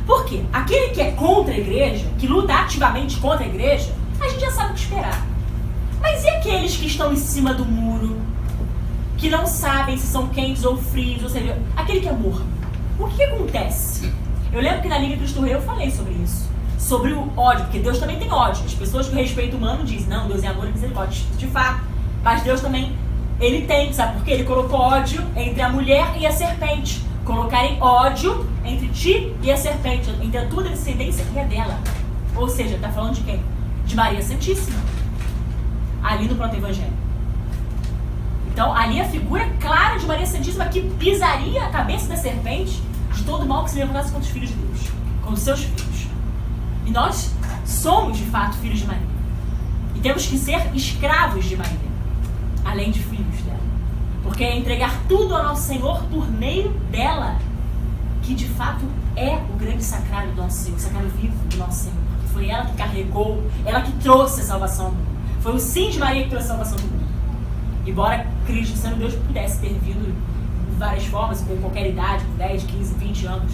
Por quê? Aquele que é contra a igreja, que luta ativamente contra a igreja, a gente já sabe o que esperar. Mas e aqueles que estão em cima do muro, que não sabem se são quentes ou frios, ou seja, aquele que é morno? O que acontece? Eu lembro que na Liga Cristo Rei eu falei sobre isso. Sobre o ódio, porque Deus também tem ódio. As pessoas que o respeito humano dizem, não, Deus é amor e misericórdia, de fato. Mas Deus também, ele tem, sabe por quê? Ele colocou ódio entre a mulher e a serpente. Colocarem ódio entre ti e a serpente, entre a tua descendência e a dela. Ou seja, está falando de quem? De Maria Santíssima. Ali no proto-evangelho. Então, ali a figura clara de Maria Santíssima que pisaria a cabeça da serpente de todo mal que se levantasse contra os filhos de Deus, contra os seus filhos. E nós somos, de fato, filhos de Maria. E temos que ser escravos de Maria, além de filhos dela. Porque é entregar tudo ao nosso Senhor por meio dela, que de fato é o grande sacrário do nosso Senhor, o sacrário vivo do nosso Senhor. Porque foi ela que carregou, ela que trouxe a salvação ao mundo. Foi o sim de Maria que trouxe a salvação do mundo. Embora Cristo, sendo Deus, pudesse ter vindo de várias formas, com qualquer idade, com 10, 15, 20 anos.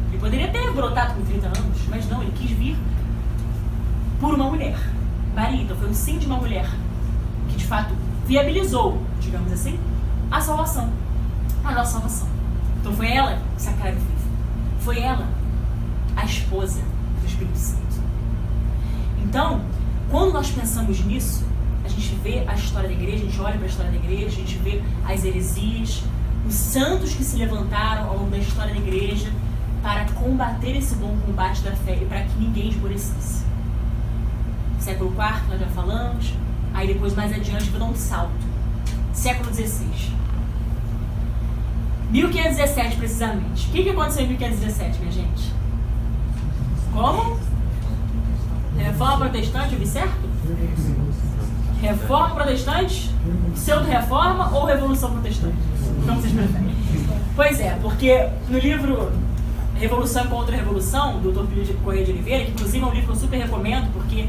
Ele poderia ter brotado com 30 anos, mas não, ele quis vir por uma mulher, Maria. Então foi um sim de uma mulher que de fato viabilizou, digamos assim, a salvação, a nossa salvação. Então foi ela que sacrificou vivo. Foi ela a esposa do Espírito Santo. Então, quando nós pensamos nisso, a gente vê a história da igreja, a gente olha para a história da igreja, a gente vê as heresias, os santos que se levantaram ao longo da história da igreja para combater esse bom combate da fé e para que ninguém esmorecesse. Século IV, nós já falamos, aí depois mais adiante vou dar um salto. Século XVI. 1517 precisamente. O que aconteceu em 1517, minha gente? Como? Reforma protestante, eu vi certo? Reforma protestante? Pseudo-reforma ou revolução protestante? Como vocês preferem? Pois é, porque no livro Revolução contra a Revolução, do Dr. Pílio Corrêa de Oliveira, que inclusive é um livro que eu super recomendo, porque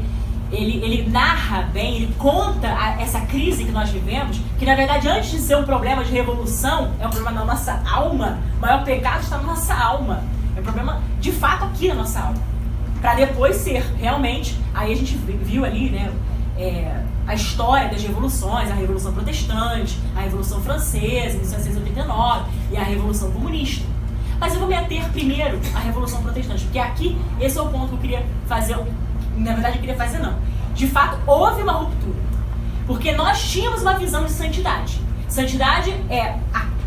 ele narra bem, ele conta essa crise que nós vivemos, que na verdade antes de ser um problema de revolução, é um problema da nossa alma. O maior pecado está na nossa alma. É um problema de fato aqui na nossa alma. Para depois ser realmente, aí a gente viu ali, né, a história das revoluções, a Revolução Protestante, a Revolução Francesa, em 1789, e a Revolução Comunista. Mas eu vou me ater primeiro à Revolução Protestante, porque aqui, esse é o ponto que eu queria fazer, na verdade eu queria fazer não. De fato, houve uma ruptura, porque nós tínhamos uma visão de santidade. Santidade é,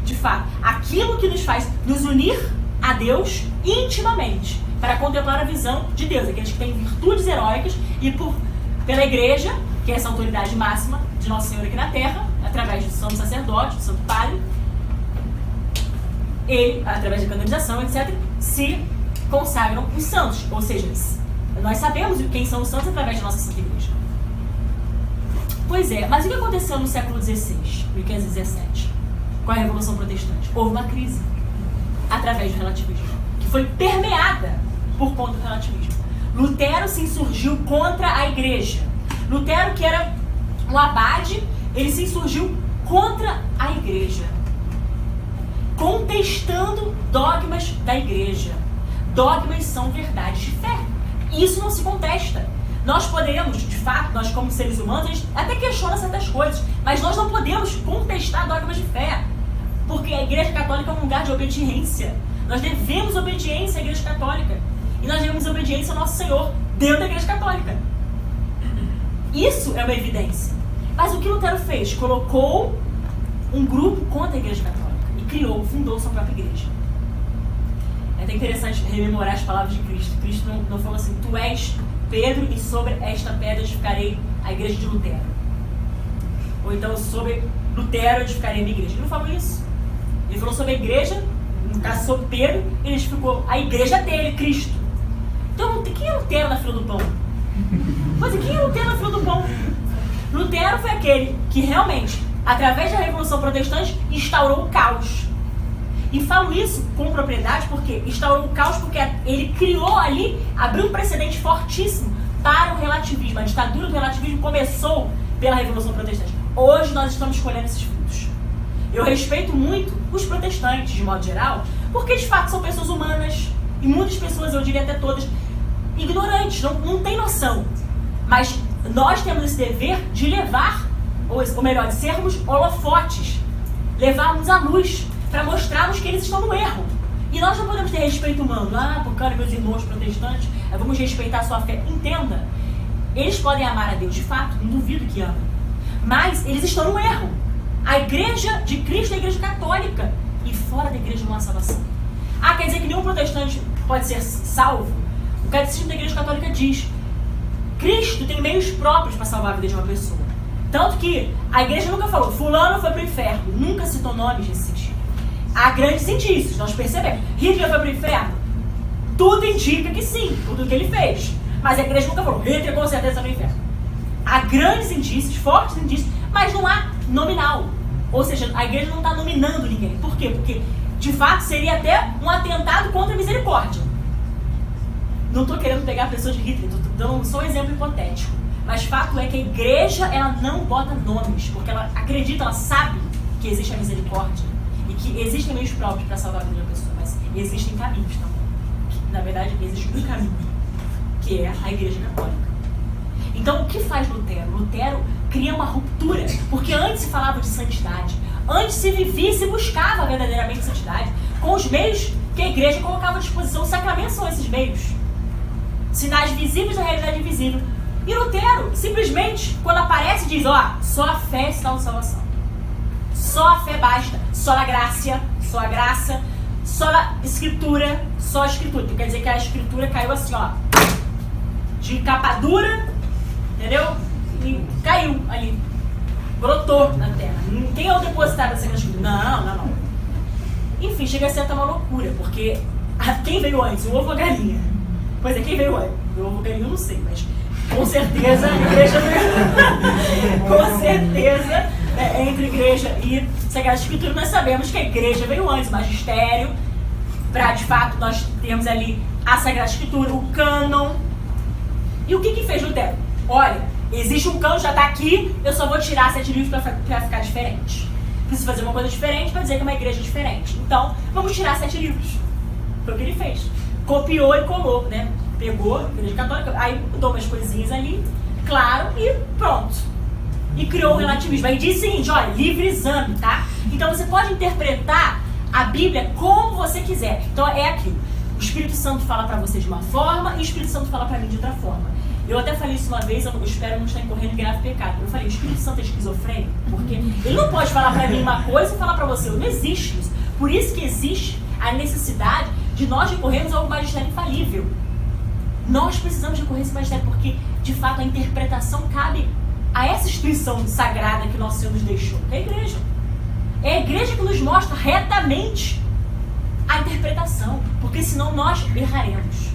de fato, aquilo que nos faz nos unir a Deus intimamente, para contemplar a visão de Deus, aqueles que têm virtudes heróicas e pela igreja, que é essa autoridade máxima de Nosso Senhor aqui na terra, através do santo sacerdote, do santo padre, ele, através da canonização, etc., se consagram os santos. Ou seja, nós sabemos quem são os santos através da nossa Santa Igreja. Pois é, mas o que aconteceu no século XVI, 1517, com a Revolução Protestante? Houve uma crise através do relativismo, que foi permeada por conta do relativismo. Lutero se insurgiu contra a igreja. Lutero, que era um abade, ele se insurgiu contra a igreja, contestando dogmas da igreja. Dogmas são verdades de fé. Isso não se contesta. Nós podemos, de fato, nós como seres humanos, a gente até questiona certas coisas, mas nós não podemos contestar dogmas de fé, porque a Igreja Católica é um lugar de obediência. Nós devemos obediência à Igreja Católica. E nós devemos obediência ao nosso Senhor dentro da Igreja Católica. Isso é uma evidência. Mas o que Lutero fez? Colocou um grupo contra a Igreja Católica e fundou sua própria igreja. É até interessante rememorar as palavras de Cristo. Cristo não falou assim: tu és Pedro e sobre esta pedra edificarei a igreja de Lutero. Ou então sobre Lutero edificarei a minha igreja. Ele não falou isso. Ele falou sobre a igreja, no caso sobre Pedro, ele edificou a igreja dele, Cristo. Então, quem é Lutero na fila do pão? Mas quem é Lutero na fila do pão? Lutero foi aquele que realmente, através da Revolução Protestante, instaurou o caos. E falo isso com propriedade porque instaurou o caos porque ele criou ali, abriu um precedente fortíssimo para o relativismo. A ditadura do relativismo começou pela Revolução Protestante. Hoje nós estamos colhendo esses frutos. Eu respeito muito os protestantes, de modo geral, porque de fato são pessoas humanas, e muitas pessoas, eu diria até todas, ignorantes, não têm noção. Mas nós temos esse dever de levar, ou melhor, de sermos holofotes, levarmos a luz, para mostrarmos que eles estão no erro. E nós não podemos ter respeito humano. Porque meus irmãos protestantes, vamos respeitar a sua fé. Entenda, eles podem amar a Deus de fato, não duvido que amem, mas eles estão no erro. A igreja de Cristo é a igreja católica, e fora da igreja não há salvação. Quer dizer que nenhum protestante pode ser salvo? O catecismo da igreja católica diz: Cristo tem meios próprios para salvar a vida de uma pessoa. Tanto que a igreja nunca falou fulano foi para o inferno, nunca citou nomes nesse sentido. Há grandes indícios, nós percebemos. Hitler foi para o inferno? Tudo indica que sim, tudo que ele fez. Mas a igreja nunca falou Hitler com certeza foi para o inferno. Há grandes indícios, fortes indícios, mas não há nominal. Ou seja, a igreja não está nominando ninguém. Por quê? Porque, de fato, seria até um atentado contra a misericórdia. Não estou querendo pegar a pessoa de Hitler, estou dando só um exemplo hipotético. Mas fato é que a igreja, ela não bota nomes, porque ela acredita, ela sabe que existe a misericórdia e que existem meios próprios para salvar a vida da pessoa, mas existem caminhos também, Na verdade, existe um caminho, que é a Igreja Católica. Então, o que faz Lutero? Lutero cria uma ruptura, porque antes se falava de santidade, antes se vivia e se buscava verdadeiramente santidade, com os meios que a Igreja colocava à disposição. Os sacramentos são esses meios, sinais visíveis da realidade invisível. E Lutero, simplesmente, quando aparece, diz, só a fé é sinal de salvação. Só a fé basta, só a graça, só a graça, só a escritura, só a escritura. Quer dizer que a escritura caiu assim, de capa dura, entendeu? E caiu ali, brotou na terra. Quem é o depositário dessa escritura? Não. Enfim, chega a ser até uma loucura, porque quem veio antes, o ovo ou a galinha? Pois é, quem veio antes? O ovo ou a galinha eu não sei, mas com certeza a igreja veio. Com certeza, entre igreja e Sagrada Escritura, nós sabemos que a igreja veio antes, o magistério, para de fato nós temos ali a Sagrada Escritura, o cânon. E o que fez Lutero? Olha, existe um cânon, já está aqui, eu só vou tirar 7 livros para ficar diferente. Preciso fazer uma coisa diferente para dizer que é uma igreja diferente. Então, vamos tirar 7 livros. Foi o que ele fez. Copiou e colou, né? Pegou a Igreja Católica, aí mudou umas coisinhas ali, claro, e pronto. E criou o relativismo. Aí diz o seguinte, olha, livre exame, tá? Então você pode interpretar a Bíblia como você quiser. Então é aquilo. O Espírito Santo fala para você de uma forma e o Espírito Santo fala para mim de outra forma. Eu até falei isso uma vez, eu espero não estar incorrendo em grave pecado. Eu falei, o Espírito Santo é esquizofrênico, porque ele não pode falar para mim uma coisa e falar para você. Não existe isso. Por isso que existe a necessidade de nós recorrermos ao magistério infalível. Nós precisamos recorrer a esse magistério porque, de fato, a interpretação cabe a essa instituição sagrada que nosso Senhor nos deixou, que é a igreja. É a igreja que nos mostra retamente a interpretação, porque senão nós erraremos.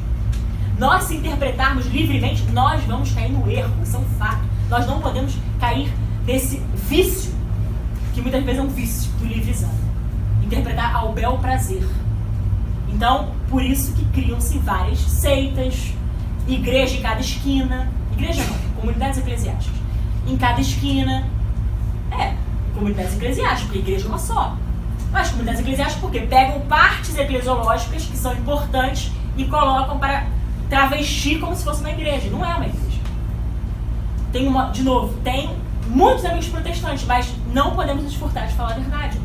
Nós, se interpretarmos livremente, nós vamos cair no erro, isso é um fato. Nós não podemos cair nesse vício, que muitas vezes é um vício do livre exame. Interpretar ao bel prazer. Então, por isso que criam-se várias seitas, igreja em cada esquina. Igreja não, comunidades eclesiásticas. Em cada esquina. Comunidades eclesiásticas, porque a igreja é uma só. Mas comunidades eclesiásticas porque pegam partes eclesiológicas que são importantes e colocam para travestir como se fosse uma igreja. Não é uma igreja. Tem muitos amigos protestantes, mas não podemos nos furtar de falar a verdade.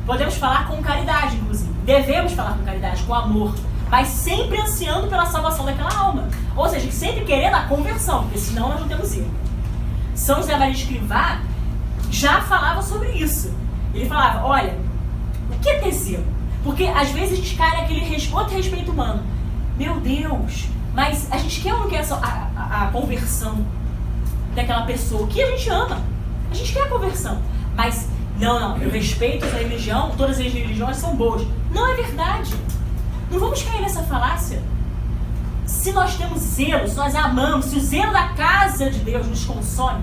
Podemos falar com caridade, inclusive. Devemos falar com caridade, com amor, mas sempre ansiando pela salvação daquela alma. Ou seja, sempre querendo a conversão, porque senão nós não temos erro. São José Maria Escrivá já falava sobre isso. Ele falava, olha, o que é ter zelo? Porque às vezes a gente cai naquele outro respeito humano. Meu Deus, mas a gente quer ou não quer a conversão daquela pessoa que a gente ama? A gente quer a conversão, mas não, eu respeito essa religião, todas as religiões são boas. Não é verdade. Não vamos cair nessa falácia. Se nós temos zelo, se nós amamos, se o zelo da casa de Deus nos consome,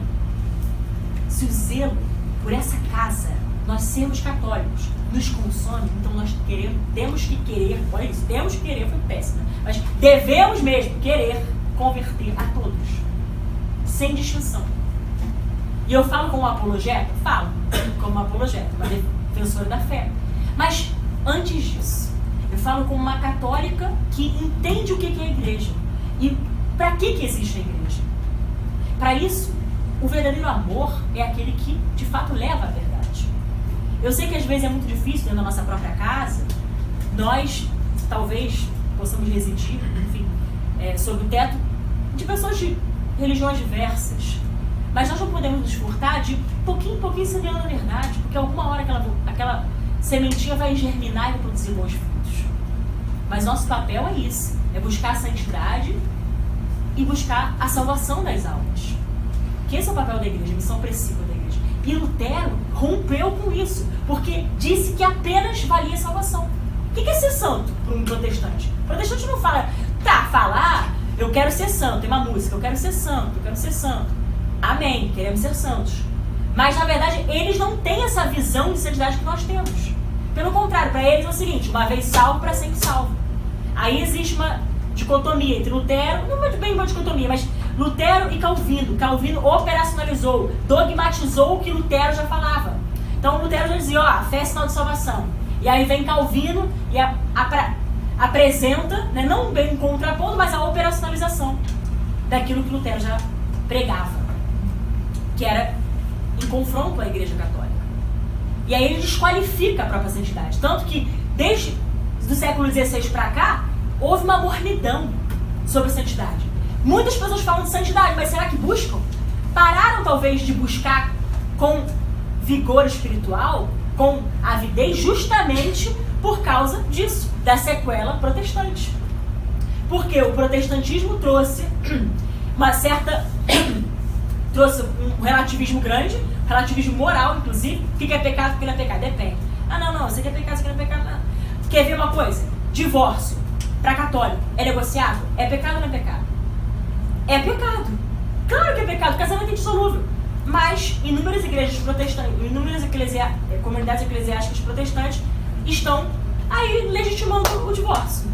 se o zelo por essa casa, nós sermos católicos, nos consome, então nós temos que querer, olha isso, temos que querer, foi péssimo, mas devemos mesmo querer converter a todos, sem distinção. E eu falo como apologeta? Falo como apologeta, uma defensora da fé. Mas antes disso, eu falo como uma católica que entende o que é a igreja. E para que existe a igreja? Para isso, o verdadeiro amor é aquele que, de fato, leva à verdade. Eu sei que às vezes é muito difícil dentro da nossa própria casa, nós talvez possamos residir, enfim, sob o teto de pessoas de religiões diversas. Mas nós não podemos nos furtar de pouquinho em pouquinho semeando a verdade, porque alguma hora aquela sementinha vai germinar e vai produzir bons frutos. Mas nosso papel é isso, é buscar a santidade e buscar a salvação das almas. Que esse é o papel da igreja, a missão principal da igreja. E Lutero rompeu com isso, porque disse que apenas valia a salvação. O que é ser santo para um protestante? O protestante não fala, eu quero ser santo, tem uma música, eu quero ser santo, eu quero ser santo. Amém, queremos ser santos. Mas, na verdade, eles não têm essa visão de santidade que nós temos. Pelo contrário, para eles é o seguinte, uma vez salvo, para sempre salvo. Aí existe uma dicotomia entre Lutero, não é bem uma dicotomia, mas Lutero e Calvino. Calvino operacionalizou, dogmatizou o que Lutero já falava. Então, Lutero já dizia, a fé é sinal de salvação. E aí vem Calvino, e apresenta, né, não bem contrapondo, mas a operacionalização daquilo que Lutero já pregava, que era em confronto à Igreja Católica. E aí ele desqualifica a própria santidade. Tanto que, desde do século XVI para cá, houve uma mornidão sobre a santidade. Muitas pessoas falam de santidade, mas será que buscam? Pararam, talvez, de buscar com vigor espiritual, com avidez, justamente por causa disso, da sequela protestante. Porque o protestantismo trouxe uma certa... trouxe um relativismo grande, relativismo moral, inclusive. O que é pecado, o que não é pecado? Depende. Ah, não, isso aqui é pecado, isso aqui não é pecado. Não. Quer ver uma coisa? Divórcio, para católico, é negociável? É pecado ou não é pecado? É pecado. Claro que é pecado, casamento é indissolúvel. Mas inúmeras igrejas protestantes, inúmeras comunidades eclesiásticas protestantes estão aí legitimando o divórcio.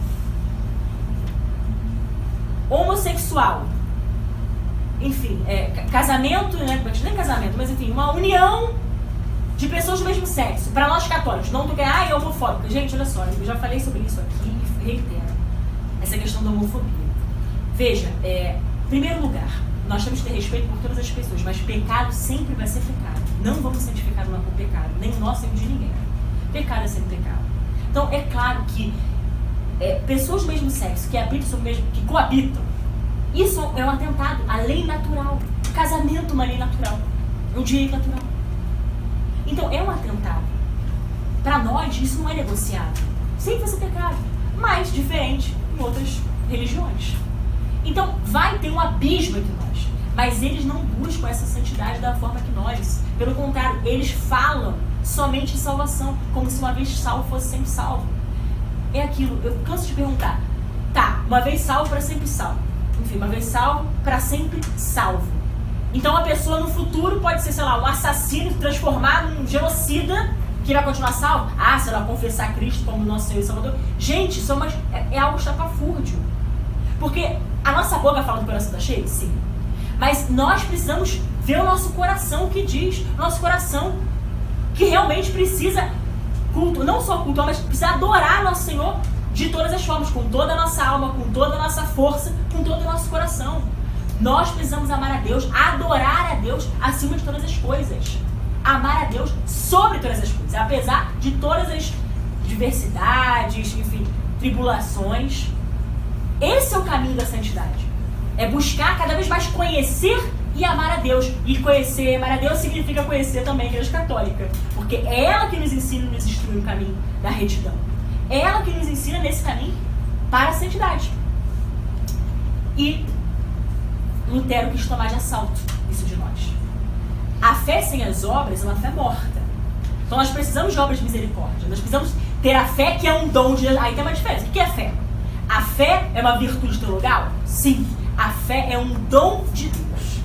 Homossexual. Enfim, casamento, né? Nem casamento, mas enfim, uma união de pessoas do mesmo sexo. Para nós católicos, não do que é homofóbico. Gente, olha só, eu já falei sobre isso aqui e reitero. Essa questão da homofobia. Veja, em primeiro lugar, nós temos que ter respeito por todas as pessoas, mas pecado sempre vai ser pecado. Não vamos santificar uma por pecado, nem o nosso nem o de ninguém. Pecado é sempre pecado. Então, é claro que pessoas do mesmo sexo que habitam sobre o mesmo, que coabitam, isso é um atentado à lei natural. Casamento é uma lei natural, é um direito natural. Então, é um atentado. Para nós, isso não é negociável. Sempre vai ser pecado, mas diferente em outras religiões. Então, vai ter um abismo entre nós. Mas eles não buscam essa santidade da forma que nós. Pelo contrário, eles falam somente em salvação, como se uma vez salvo fosse sempre salvo. É aquilo, eu canso de perguntar. Tá, uma vez salvo para sempre salvo. Enfim, uma vez salvo para sempre salvo. Então a pessoa no futuro pode ser, sei lá, um assassino transformado num genocida que vai continuar salvo? Ah, se ela confessar Cristo como nosso Senhor e Salvador. Gente, isso é algo estapafúrdio. Porque a nossa boca fala do coração tá cheio? Sim. Mas nós precisamos ver o nosso coração, o que diz. O nosso coração que realmente precisa culto, não só cultuar, mas precisa adorar nosso Senhor de todas as formas, com toda a nossa alma, com toda a nossa força, com todo o nosso coração. Nós precisamos amar a Deus, adorar a Deus acima de todas as coisas. Amar a Deus sobre todas as coisas, apesar de todas as diversidades, enfim, tribulações. Esse é o caminho da santidade. É buscar cada vez mais conhecer e amar a Deus. E conhecer e amar a Deus significa conhecer também a Igreja Católica. Porque é ela que nos ensina e nos instrui no caminho da retidão. É ela que nos ensina nesse caminho para a santidade. E Lutero quis tomar de assalto isso de nós. A fé sem as obras é uma fé morta. Então nós precisamos de obras de misericórdia. Nós precisamos ter a fé que é um dom de Deus. Aí tem uma diferença. O que é fé? A fé é uma virtude teologal? Sim. A fé é um dom de Deus.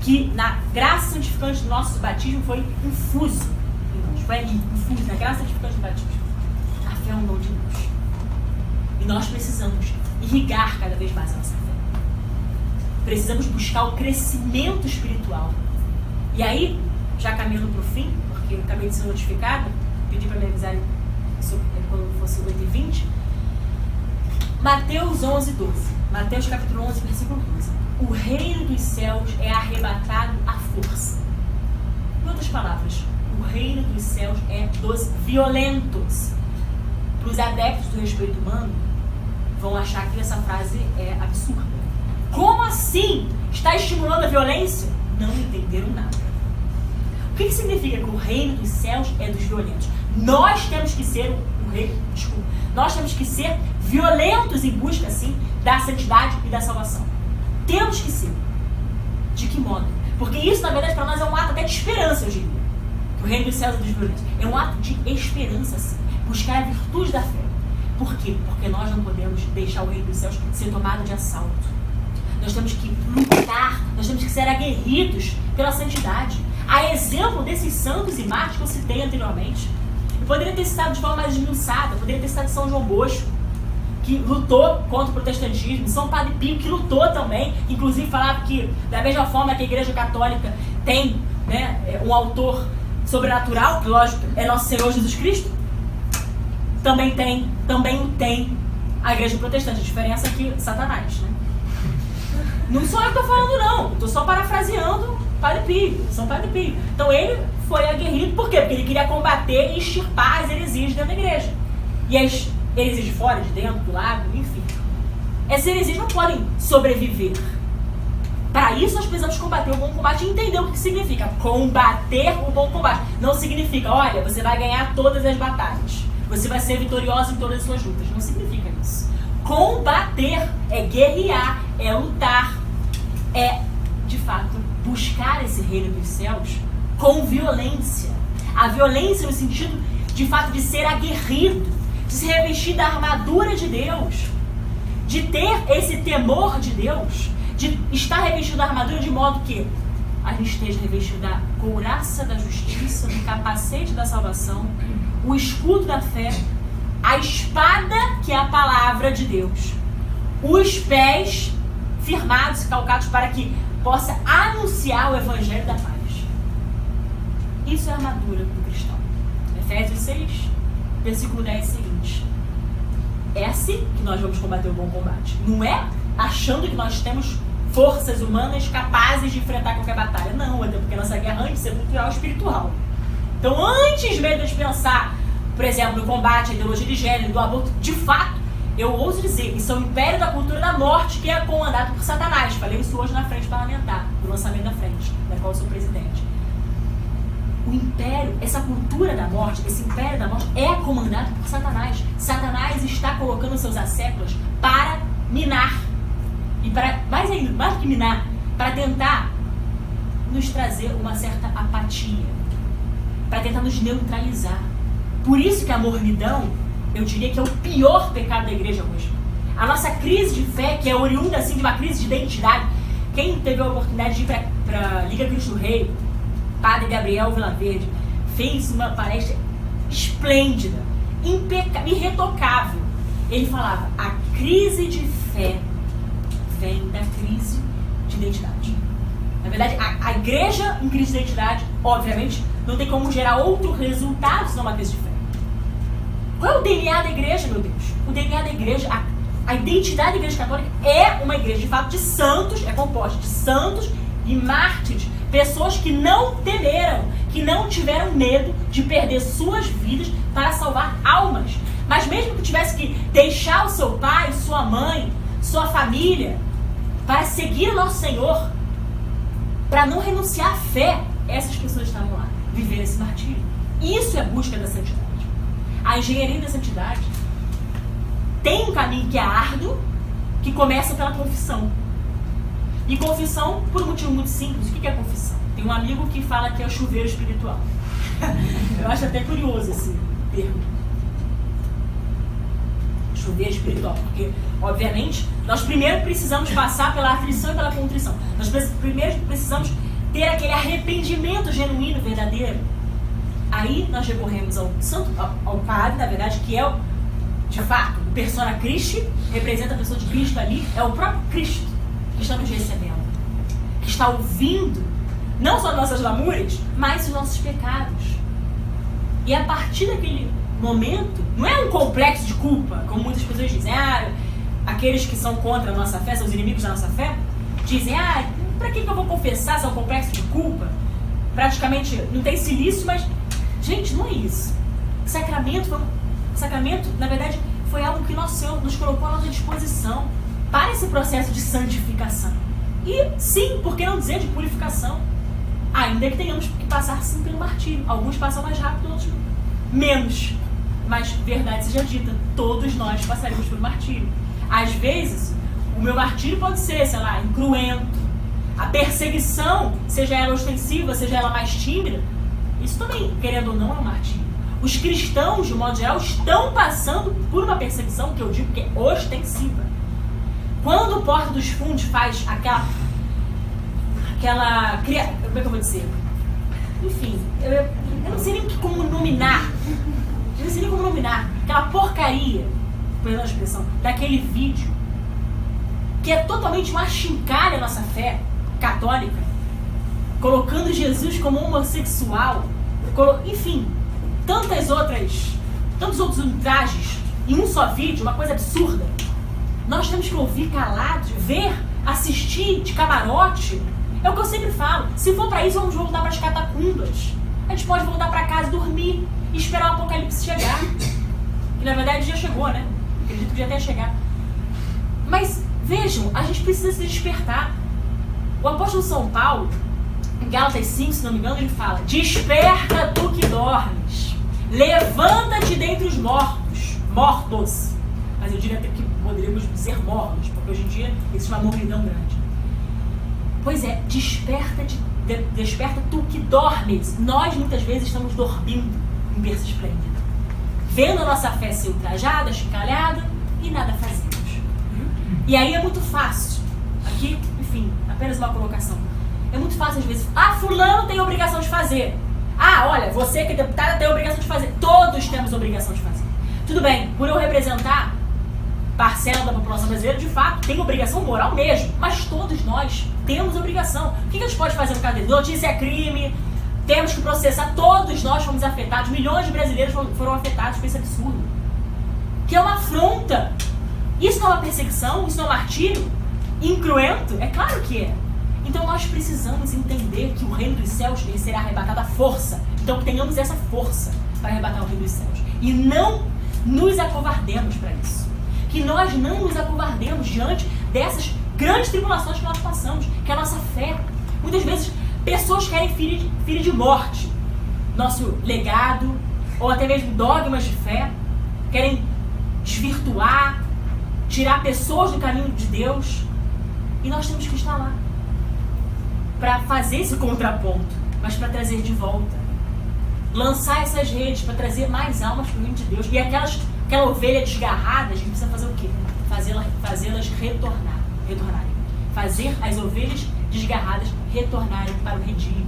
Que na graça santificante do nosso batismo foi infuso em nós. Foi ali, infuso, na graça santificante do batismo. A fé é um dom de Deus. E nós precisamos irrigar cada vez mais a nossa fé. Precisamos buscar o crescimento espiritual. E aí, já caminhando para o fim, porque eu acabei de ser notificada, pedi para me avisarem quando fosse 8h20, Mateus 11:12. Mateus capítulo 11, versículo 12. O reino dos céus é arrebatado à força. Em outras palavras, o reino dos céus é dos violentos. Para os adeptos do respeito humano, vão achar que essa frase é absurda. Como assim? Está estimulando a violência? Não entenderam nada. O que significa que o reino dos céus é dos violentos? Nós temos que ser nós temos que ser violentos em busca, sim, da santidade e da salvação. Temos que ser. De que modo? Porque isso, na verdade, para nós é um ato até de esperança, eu diria. O reino dos céus é dos violentos. É um ato de esperança, sim. Buscar a virtude da fé. Por quê? Porque nós não podemos deixar o reino dos céus ser tomado de assalto. Nós temos que lutar, nós temos que ser aguerridos pela santidade. A exemplo desses santos e mártires que eu citei anteriormente. Eu poderia ter citado de forma mais esmiuçada, poderia ter citado São João Bosco, que lutou contra o protestantismo, São Padre Pio, que lutou também, inclusive falava que, da mesma forma que a Igreja Católica tem, né, um autor sobrenatural, que lógico é nosso Senhor Jesus Cristo, também tem a igreja protestante. A diferença é que Satanás, né? Não sou eu que estou falando, não. Estou só parafraseando Padre Pio, São Padre Pio. Então ele foi aguerrido, por quê? Porque ele queria combater e extirpar as heresias dentro da igreja. E as heresias de fora, de dentro, do lado, enfim. Essas heresias não podem sobreviver. Para isso nós precisamos combater o bom combate e entender o que significa combater o bom combate. Não significa, olha, você vai ganhar todas as batalhas. Você vai ser vitorioso em todas as suas lutas. Não significa isso. Combater é guerrear, é lutar, é, de fato, buscar esse reino dos céus com violência. A violência no sentido, de fato, de ser aguerrido, de se revestir da armadura de Deus, de ter esse temor de Deus, de estar revestido da armadura de modo que a gente esteja revestido da couraça da justiça, do capacete da salvação, o escudo da fé, a espada que é a palavra de Deus, os pés firmados e calcados para que possa anunciar o evangelho da paz. Isso é a armadura do cristão. Efésios 6, versículo 10 seguinte. É assim que nós vamos combater o bom combate. Não é achando que nós temos forças humanas capazes de enfrentar qualquer batalha. Não, até porque nossa guerra antes é cultural e espiritual. Então, antes mesmo de pensar, por exemplo, no combate à ideologia de gênero, do aborto, de fato, eu ouso dizer, isso é o império da cultura da morte que é comandado por Satanás. Falei isso hoje na frente parlamentar, no lançamento da frente, da qual eu sou presidente. O império, essa cultura da morte, esse império da morte é comandado por Satanás. Satanás está colocando seus asséculos para minar. E para, mais ainda, mais do que minar, para tentar nos trazer uma certa apatia. Para tentar nos neutralizar. Por isso que a mornidão, eu diria que é o pior pecado da igreja hoje. A nossa crise de fé, que é oriunda assim, de uma crise de identidade. Quem teve a oportunidade de ir para a Liga Cristo Rei, Padre Gabriel Vilaverde, fez uma palestra esplêndida, irretocável. Ele falava, a crise de fé vem da crise de identidade. Na verdade, a igreja em crise de identidade, obviamente, não tem como gerar outro resultado senão uma crise de fé. Qual é o DNA da igreja, meu Deus? O DNA da igreja, a identidade da igreja católica é uma igreja, de fato, de santos, é composta de santos e mártires, pessoas que não temeram, que não tiveram medo de perder suas vidas para salvar almas. Mas mesmo que tivesse que deixar o seu pai, sua mãe, sua família, para seguir o nosso Senhor, para não renunciar à fé, essas pessoas estavam lá, viver esse martírio. Isso é busca da santidade. A engenharia da santidade tem um caminho que é árduo, que começa pela confissão. E confissão, por um motivo muito simples. O que é confissão? Tem um amigo que fala que é o chuveiro espiritual. Eu acho até curioso esse termo. Chuveiro espiritual. Porque, obviamente, nós primeiro precisamos passar pela aflição e pela contrição. Nós primeiro precisamos ter aquele arrependimento genuíno, verdadeiro. Aí nós recorremos ao santo, ao Padre, na verdade, que é, de fato, o persona Christi, representa a pessoa de Cristo ali, é o próprio Cristo que está nos recebendo, que está ouvindo não só nossas lamúrias, mas os nossos pecados. E a partir daquele momento, não é um complexo de culpa, como muitas pessoas dizem, aqueles que são contra a nossa fé, são os inimigos da nossa fé, dizem, pra que eu vou confessar se é um complexo de culpa? Praticamente não tem silício, mas, gente, não é isso. O sacramento, na verdade, foi algo que nosso Senhor nos colocou à nossa disposição para esse processo de santificação. E sim, por que não dizer de purificação? Ainda que tenhamos que passar sim pelo martírio. Alguns passam mais rápido, outros menos. Mas, verdade seja dita, todos nós passaremos pelo martírio. Às vezes, o meu martírio pode ser, sei lá, incruento. A perseguição, seja ela ostensiva, seja ela mais tímida, isso também, querendo ou não, é um martírio. Os cristãos, de modo geral, estão passando por uma perseguição, que eu digo que é ostensiva. Quando o Porta dos Fundos faz aquela como é que eu vou dizer? Enfim, eu não sei nem como nominar. Eu não sei nem como nominar. Aquela porcaria, perdão a expressão, daquele vídeo, que é totalmente uma chincalha à nossa fé católica, colocando Jesus como homossexual, enfim, tantos tantos outros ultrajes em um só vídeo, uma coisa absurda. Nós temos que ouvir calados, ver, assistir de camarote. É o que eu sempre falo. Se for pra isso, vamos voltar para as catacumbas. A gente pode voltar para casa, dormir e esperar o apocalipse chegar. Que na verdade já chegou, né? Acredito que já tenha chegado. Mas vejam, a gente precisa se despertar. O apóstolo São Paulo, em Gálatas 5, se não me engano, ele fala: desperta tu que dormes, levanta-te dentre os mortos. Mas eu diria até que poderíamos dizer mortos, porque hoje em dia existe uma morridão grande. Pois é, desperta tu que dormes. Nós muitas vezes estamos dormindo em berço esplêndido, vendo a nossa fé ser ultrajada, chincalhada e nada fazemos. E aí é muito fácil, aqui, enfim, apenas uma colocação, é muito fácil às vezes, fulano tem obrigação de fazer, olha, você que é deputada tem obrigação de fazer. Todos temos obrigação de fazer. Tudo bem, por eu representar parcela da população brasileira, de fato, tem obrigação moral mesmo, mas todos nós temos obrigação. O que a gente pode fazer no caso dele? Notícia é crime, temos que processar. Todos nós fomos afetados, milhões de brasileiros foram afetados por esse absurdo, que é uma afronta. Isso não é uma perseguição? Isso não é um martírio incruento? É claro que é. Então nós precisamos entender que o reino dos céus ele será arrebatado à força. Então que tenhamos essa força para arrebatar o reino dos céus. E não nos acovardemos para isso. Que nós não nos acovardemos diante dessas grandes tribulações que nós passamos, que é a nossa fé. Muitas vezes pessoas querem ferir de morte nosso legado, ou até mesmo dogmas de fé, querem desvirtuar, tirar pessoas do caminho de Deus, e nós temos que estar lá para fazer esse contraponto, mas para trazer de volta, lançar essas redes para trazer mais almas para o reino de Deus. E aquela ovelha desgarrada, a gente precisa fazer o quê? Fazê-las retornarem. Fazer as ovelhas desgarradas retornarem para o redil.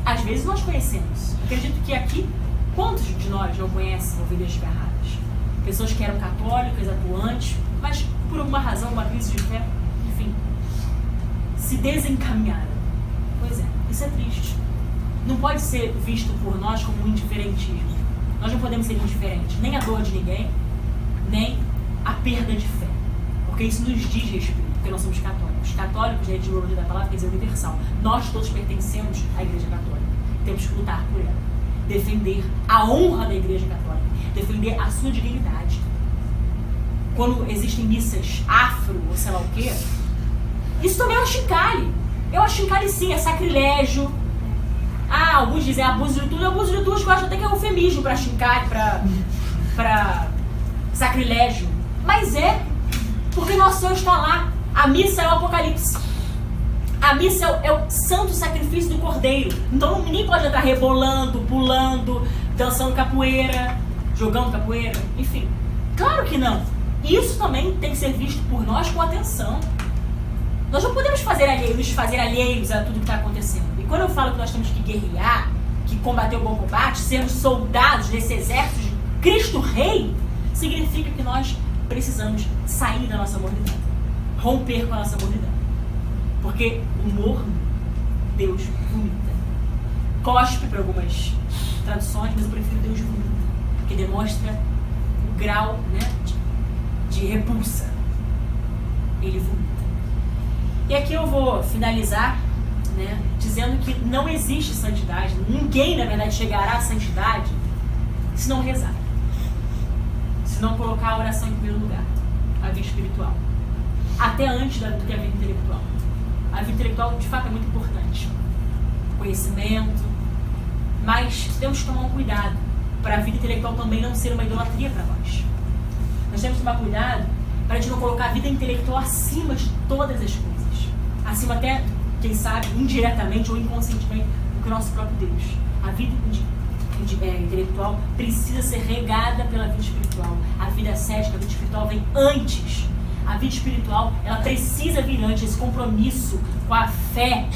Às vezes nós conhecemos. Acredito que aqui, quantos de nós não conhecem ovelhas desgarradas? Pessoas que eram católicas, atuantes, mas por alguma razão, uma crise de fé, enfim, se desencaminharam. Pois é, isso é triste. Não pode ser visto por nós como um indiferentismo. Nós não podemos ser indiferentes, nem à dor de ninguém, nem à perda de fé. Porque isso nos diz respeito, porque nós somos católicos. Católicos, né, de origem da palavra, quer dizer universal. Nós todos pertencemos à Igreja Católica. Temos que lutar por ela. Defender a honra da Igreja Católica. Defender a sua dignidade. Quando existem missas afro, ou sei lá o quê, isso também é um chincalhe. Eu acho chincalhe sim, é sacrilégio. Alguns dizem abuso de tudo. Abuso de tudo, eu acho até que é eufemismo para chincalhe, para sacrilégio. Mas é, porque nosso Senhor está lá. A missa é o Apocalipse. A missa é o santo sacrifício do Cordeiro. Então ninguém pode entrar rebolando, pulando, dançando capoeira, jogando capoeira, enfim. Claro que não. Isso também tem que ser visto por nós com atenção. Nós não podemos nos fazer alheios a tudo que está acontecendo. E quando eu falo que nós temos que guerrear, que combater o bom combate, sermos soldados desse exército de Cristo Rei, significa que nós precisamos sair da nossa mornidão, romper com a nossa mornidão. Porque o morno, Deus vomita. Cospe para algumas traduções, mas eu prefiro Deus vomita, porque demonstra o grau, né, de repulsa. Ele vomita. E aqui eu vou finalizar, né, dizendo que não existe santidade, ninguém na verdade chegará à santidade se não rezar, se não colocar a oração em primeiro lugar, a vida espiritual, até antes do que a vida intelectual. A vida intelectual de fato é muito importante, conhecimento, mas temos que tomar um cuidado para a vida intelectual também não ser uma idolatria para nós. Nós temos que tomar cuidado para a gente não colocar a vida intelectual acima de todas as coisas, acima até, quem sabe, indiretamente ou inconscientemente, do que o nosso próprio Deus. A vida intelectual precisa ser regada pela vida espiritual. A vida cética, a vida espiritual vem antes. A vida espiritual, ela precisa vir antes. Esse compromisso com a fé,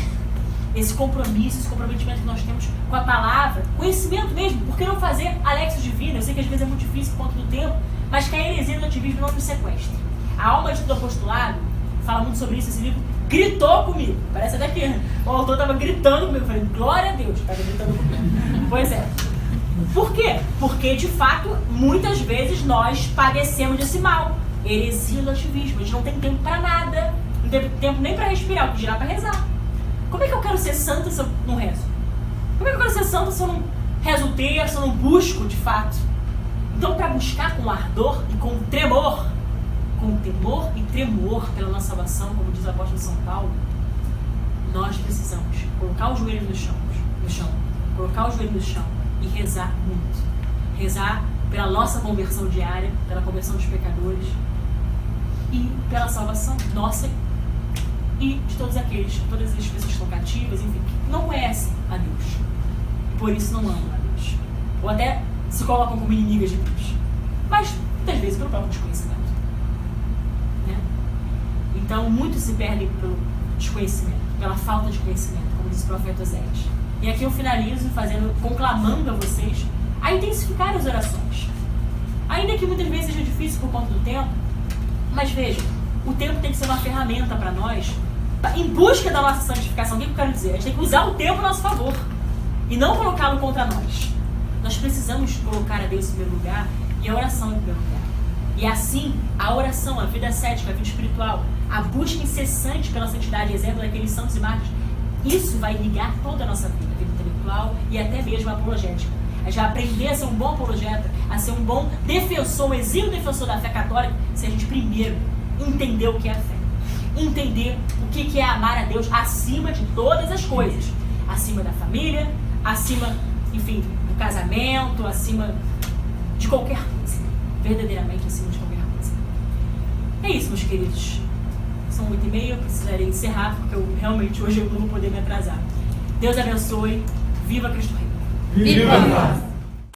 esse compromisso, esse comprometimento que nós temos com a palavra, conhecimento mesmo. Por que não fazer Alexio Divina? Eu sei que às vezes é muito difícil por conta do tempo, mas que a heresia do ativismo não nos sequestre. A Alma do Apostolado fala muito sobre isso. Esse livro gritou comigo. Parece até que o autor estava gritando comigo. Eu falei, glória a Deus, estava gritando comigo. Pois é. Por quê? Porque, de fato, muitas vezes nós padecemos desse mal. Heresia do ativismo. A gente não tem tempo para nada. Não tem tempo nem para respirar, o que dirá para rezar. Como é que eu quero ser santa se eu não rezo? Como é que eu quero ser santa se eu não rezo o terço, se eu não busco, de fato? Então, para buscar com ardor e com tremor, com temor e tremor pela nossa salvação, como diz o apóstolo São Paulo, nós precisamos colocar o joelho no chão, colocar o joelho no chão e rezar muito. Rezar pela nossa conversão diária, pela conversão dos pecadores e pela salvação nossa e de todas as pessoas que estão cativas, enfim, que não conhecem a Deus e por isso não amam a Deus. Ou até se colocam como inimigas de Deus. Mas, muitas vezes, pelo próprio desconhecimento. Né? Então, muitos se perdem pelo desconhecimento, pela falta de conhecimento, como diz o profeta Oséias. E aqui eu finalizo conclamando a vocês a intensificar as orações. Ainda que muitas vezes seja difícil por conta do tempo, mas vejam, o tempo tem que ser uma ferramenta para nós, em busca da nossa santificação. O que eu quero dizer? A gente tem que usar o tempo a nosso favor e não colocá-lo contra nós. Nós precisamos colocar a Deus em primeiro lugar e a oração em primeiro lugar. E assim, a oração, a vida cética, a vida espiritual, a busca incessante pela santidade, exemplo daqueles santos e mártires, isso vai ligar toda a nossa vida, a vida intelectual e até mesmo a apologética. A gente vai aprender a ser um bom apologeta, a ser um bom defensor, um exímio defensor da fé católica, se a gente primeiro entender o que é a fé. Entender o que é amar a Deus acima de todas as coisas. Acima da família, acima, enfim, do casamento, acima de qualquer coisa. Verdadeiramente acima de qualquer coisa. É isso, meus queridos. São 8h30, eu precisarei encerrar, porque realmente hoje eu não vou poder me atrasar. Deus abençoe. Viva Cristo Rei. Viva!